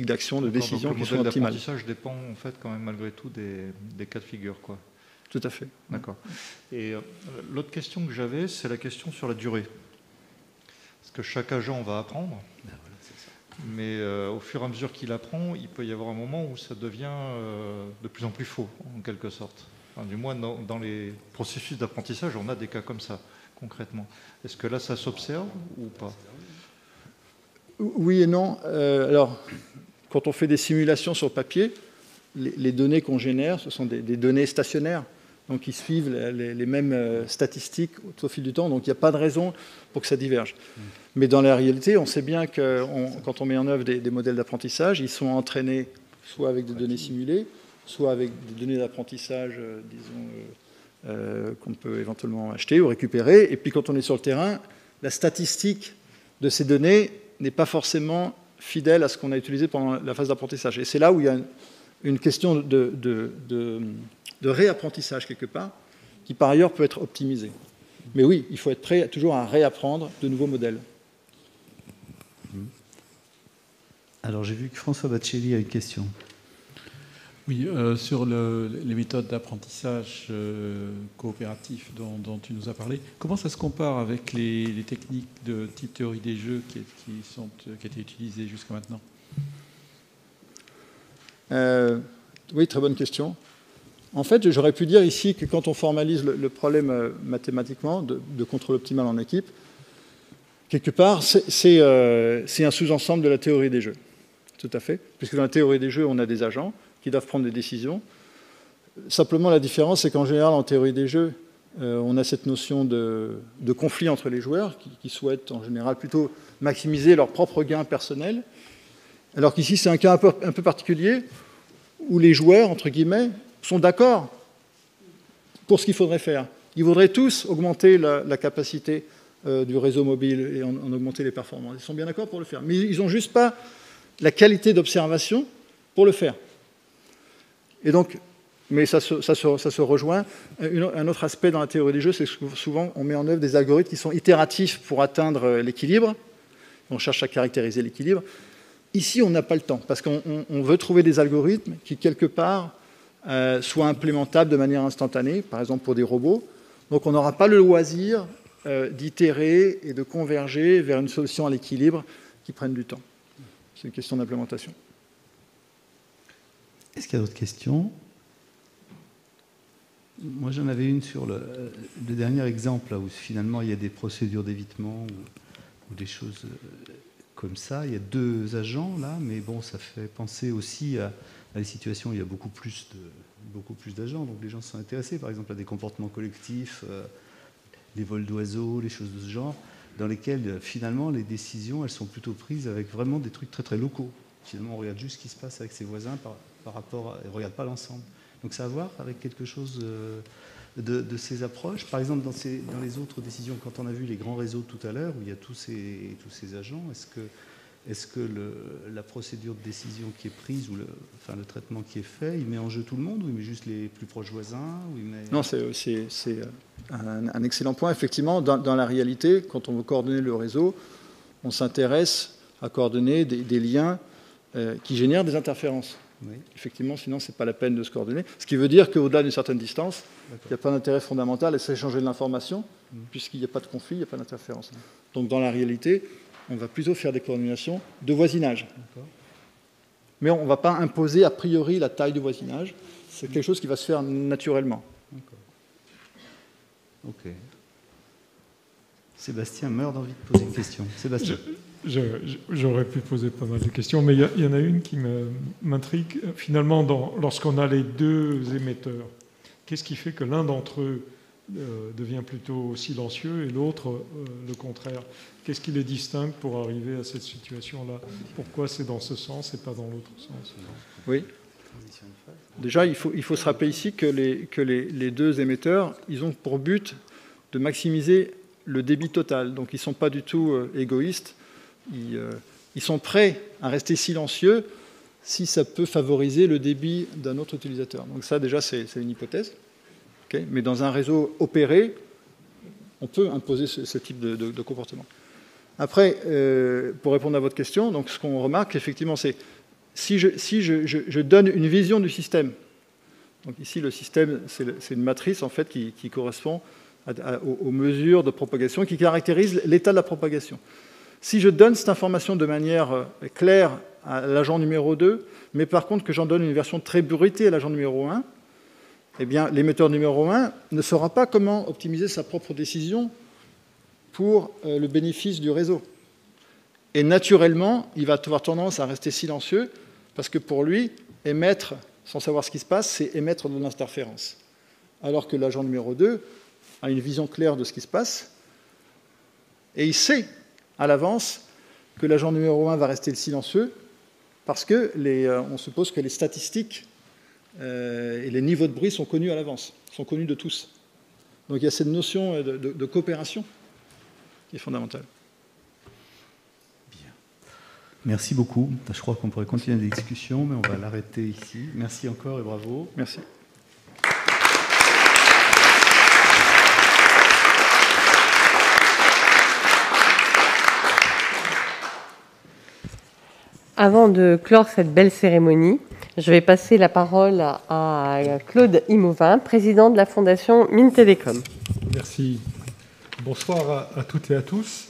d'action, de décision qui sont optimales. Le modèle d'apprentissage dépend en fait quand même malgré tout des cas de figure, quoi. Tout à fait. D'accord. Et l'autre question que j'avais, c'est la question sur la durée. Parce que chaque agent va apprendre, mais au fur et à mesure qu'il apprend, il peut y avoir un moment où ça devient de plus en plus faux, en quelque sorte. Enfin, du moins, dans les processus d'apprentissage, on a des cas comme ça, concrètement. Est-ce que là, ça s'observe ou pas? Oui et non. Alors, quand on fait des simulations sur papier, les données qu'on génère, ce sont des données stationnaires. Donc, ils suivent les mêmes statistiques au fil du temps. Donc, il n'y a pas de raison pour que ça diverge. Mais dans la réalité, on sait bien que quand on met en œuvre des modèles d'apprentissage, ils sont entraînés soit avec des données simulées, soit avec des données d'apprentissage, disons, qu'on peut éventuellement acheter ou récupérer. Et puis, quand on est sur le terrain, la statistique de ces données n'est pas forcément fidèle à ce qu'on a utilisé pendant la phase d'apprentissage. Et c'est là où il y a une question de réapprentissage quelque part, qui par ailleurs peut être optimisée. Mais oui, il faut être prêt toujours à réapprendre de nouveaux modèles. Alors j'ai vu que François Baccelli a une question. Oui, sur les méthodes d'apprentissage coopératif dont tu nous as parlé, comment ça se compare avec les techniques de type théorie des jeux qui étaient utilisées jusqu'à maintenant? Oui, très bonne question. En fait, j'aurais pu dire ici que quand on formalise le problème mathématiquement de contrôle optimal en équipe, quelque part, c'est un sous-ensemble de la théorie des jeux. Tout à fait. Puisque dans la théorie des jeux, on a des agents qui doivent prendre des décisions. Simplement, la différence, c'est qu'en général, en théorie des jeux, on a cette notion de conflit entre les joueurs qui souhaitent en général plutôt maximiser leur propre gain personnel. Alors qu'ici, c'est un cas un peu particulier où les joueurs, entre guillemets, sont d'accord pour ce qu'il faudrait faire. Ils voudraient tous augmenter la capacité du réseau mobile et en augmenter les performances. Ils sont bien d'accord pour le faire. Mais ils n'ont juste pas la qualité d'observation pour le faire. Et donc, mais ça se rejoint. Un autre aspect dans la théorie des jeux, c'est que souvent, on met en œuvre des algorithmes qui sont itératifs pour atteindre l'équilibre. On cherche à caractériser l'équilibre. Ici, on n'a pas le temps, parce qu'on veut trouver des algorithmes qui, quelque part, soient implémentables de manière instantanée, par exemple pour des robots. Donc, on n'aura pas le loisir d'itérer et de converger vers une solution à l'équilibre qui prenne du temps. C'est une question d'implémentation. Est-ce qu'il y a d'autres questions? Moi, j'en avais une sur le dernier exemple, là, où finalement il y a des procédures d'évitement ou des choses comme ça. Il y a deux agents, là, mais bon, ça fait penser aussi à des situations où il y a beaucoup plus d'agents. Donc les gens sont intéressés, par exemple, à des comportements collectifs, les vols d'oiseaux, les choses de ce genre, dans lesquelles, finalement, les décisions, elles sont plutôt prises avec vraiment des trucs très, très locaux. Finalement, on regarde juste ce qui se passe avec ses voisins par rapport on ne regarde pas l'ensemble. Donc ça a à voir avec quelque chose de ces approches. Par exemple, dans les autres décisions, quand on a vu les grands réseaux tout à l'heure, où il y a tous ces agents, est-ce que la procédure de décision qui est prise, ou le traitement qui est fait, il met en jeu tout le monde, ou il met juste les plus proches voisins, ou il met... Non, c'est un excellent point. Effectivement, dans la réalité, quand on veut coordonner le réseau, on s'intéresse à coordonner des liens qui génèrent des interférences. Oui. Effectivement, sinon, ce n'est pas la peine de se coordonner. Ce qui veut dire qu'au-delà d'une certaine distance, il n'y a pas d'intérêt fondamental à s'échanger de l'information, puisqu'il n'y a pas de conflit, il n'y a pas d'interférence. Donc, dans la réalité, on va plutôt faire des coordinations de voisinage. Mais on ne va pas imposer a priori la taille du voisinage. C'est quelque chose qui va se faire naturellement. Ok. Sébastien meurt d'envie de poser une question. Sébastien. J'aurais pu poser pas mal de questions, mais il y en a une qui m'intrigue. Finalement, lorsqu'on a les deux émetteurs, qu'est-ce qui fait que l'un d'entre eux devient plutôt silencieux et l'autre le contraire? Qu'est-ce qui les distingue pour arriver à cette situation-là? Pourquoi c'est dans ce sens et pas dans l'autre sens? Oui. Déjà, il faut se rappeler ici que les deux émetteurs, ils ont pour but de maximiser le débit total. Donc, ils ne sont pas du tout égoïstes. Ils sont prêts à rester silencieux si ça peut favoriser le débit d'un autre utilisateur. Donc ça, déjà, c'est une hypothèse. Okay. Mais dans un réseau opéré, on peut imposer ce type de comportement. Après, pour répondre à votre question, donc ce qu'on remarque, effectivement, c'est si je donne une vision du système. Donc ici, le système, c'est une matrice en fait qui correspond aux mesures de propagation, qui caractérise l'état de la propagation. Si je donne cette information de manière claire à l'agent numéro 2, mais par contre que j'en donne une version très bruitée à l'agent numéro 1, eh bien, l'émetteur numéro 1 ne saura pas comment optimiser sa propre décision pour le bénéfice du réseau. Et naturellement, il va avoir tendance à rester silencieux, parce que pour lui, émettre sans savoir ce qui se passe, c'est émettre de l'interférence. Alors que l'agent numéro 2 a une vision claire de ce qui se passe, et il sait à l'avance que l'agent numéro 1 va rester silencieux, parce que on suppose que les statistiques et les niveaux de bruit sont connus à l'avance, sont connus de tous. Donc il y a cette notion de coopération qui est fondamentale. Bien. Merci beaucoup. Je crois qu'on pourrait continuer la discussion, mais on va l'arrêter ici. Merci encore et bravo. Merci. Avant de clore cette belle cérémonie, je vais passer la parole à Claude Imouvin, président de la Fondation Mines Télécom. Merci. Bonsoir à toutes et à tous.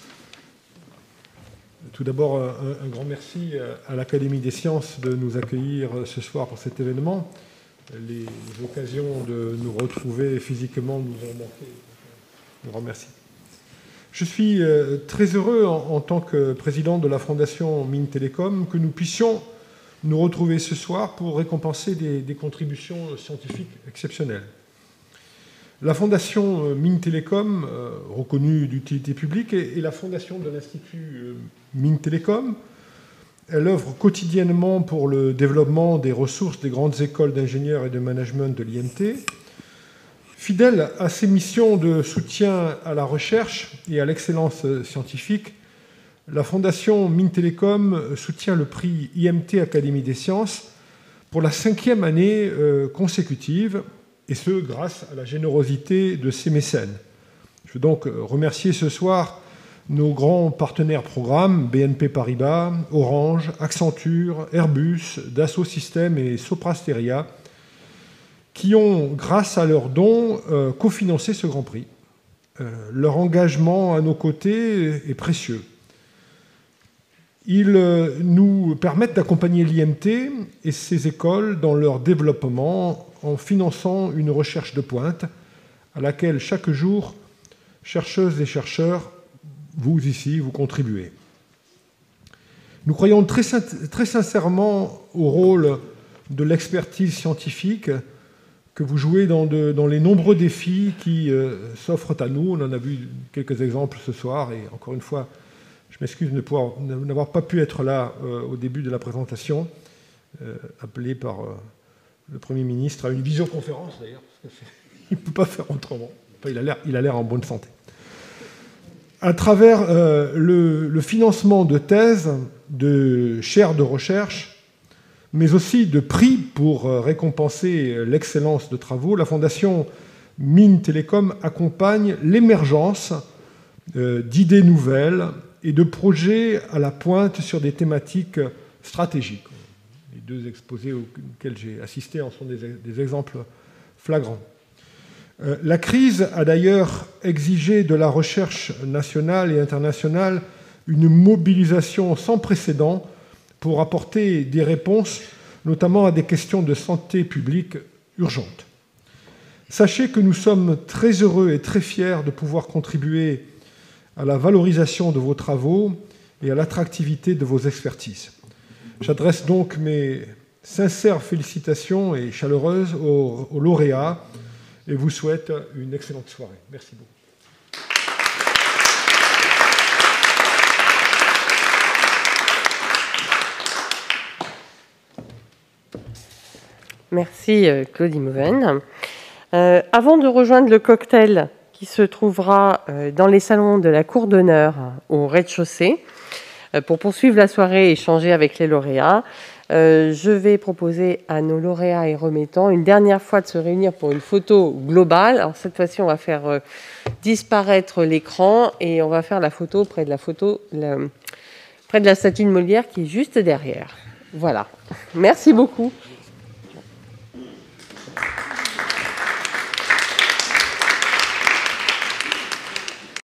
Tout d'abord, un grand merci à l'Académie des sciences de nous accueillir ce soir pour cet événement. Les occasions de nous retrouver physiquement nous ont manqué. Un grand merci. Je suis très heureux, en tant que président de la Fondation Mines Télécom, que nous puissions nous retrouver ce soir pour récompenser des contributions scientifiques exceptionnelles. La Fondation Mines Télécom, reconnue d'utilité publique, est la fondation de l'Institut Mines Télécom. Elle œuvre quotidiennement pour le développement des ressources des grandes écoles d'ingénieurs et de management de l'IMT. Fidèle à ses missions de soutien à la recherche et à l'excellence scientifique, la Fondation Mines Télécom soutient le prix IMT Académie des sciences pour la 5e année consécutive, et ce, grâce à la générosité de ses mécènes. Je veux donc remercier ce soir nos grands partenaires programmes, BNP Paribas, Orange, Accenture, Airbus, Dassault Systèmes et Soprasteria, qui ont, grâce à leurs dons, cofinancé ce Grand Prix. Leur engagement à nos côtés est précieux. Ils nous permettent d'accompagner l'IMT et ses écoles dans leur développement en finançant une recherche de pointe à laquelle chaque jour, chercheuses et chercheurs, vous ici, vous contribuez. Nous croyons très sincèrement au rôle de l'expertise scientifique que vous jouez dans les nombreux défis qui s'offrent à nous. On en a vu quelques exemples ce soir, et encore une fois, je m'excuse de n'avoir pas pu être là au début de la présentation, appelé par le Premier ministre à une visioconférence d'ailleurs, parce que Il ne peut pas faire autrement. Enfin, il a l'air en bonne santé. À travers le financement de thèses, de chaires de recherche, mais aussi de prix pour récompenser l'excellence de travaux, la Fondation Mines Télécom accompagne l'émergence d'idées nouvelles et de projets à la pointe sur des thématiques stratégiques. Les deux exposés auxquels j'ai assisté en sont des exemples flagrants. La crise a d'ailleurs exigé de la recherche nationale et internationale une mobilisation sans précédent pour apporter des réponses, notamment à des questions de santé publique urgentes. Sachez que nous sommes très heureux et très fiers de pouvoir contribuer à la valorisation de vos travaux et à l'attractivité de vos expertises. J'adresse donc mes sincères félicitations et chaleureuses aux lauréats et vous souhaite une excellente soirée. Merci beaucoup. Merci Claudie Mouven. Avant de rejoindre le cocktail qui se trouvera dans les salons de la cour d'honneur au rez-de-chaussée, pour poursuivre la soirée et échanger avec les lauréats, je vais proposer à nos lauréats et remettants une dernière fois de se réunir pour une photo globale. Alors cette fois-ci, on va faire disparaître l'écran et on va faire la photo près de la statue de Molière qui est juste derrière. Voilà. Merci beaucoup.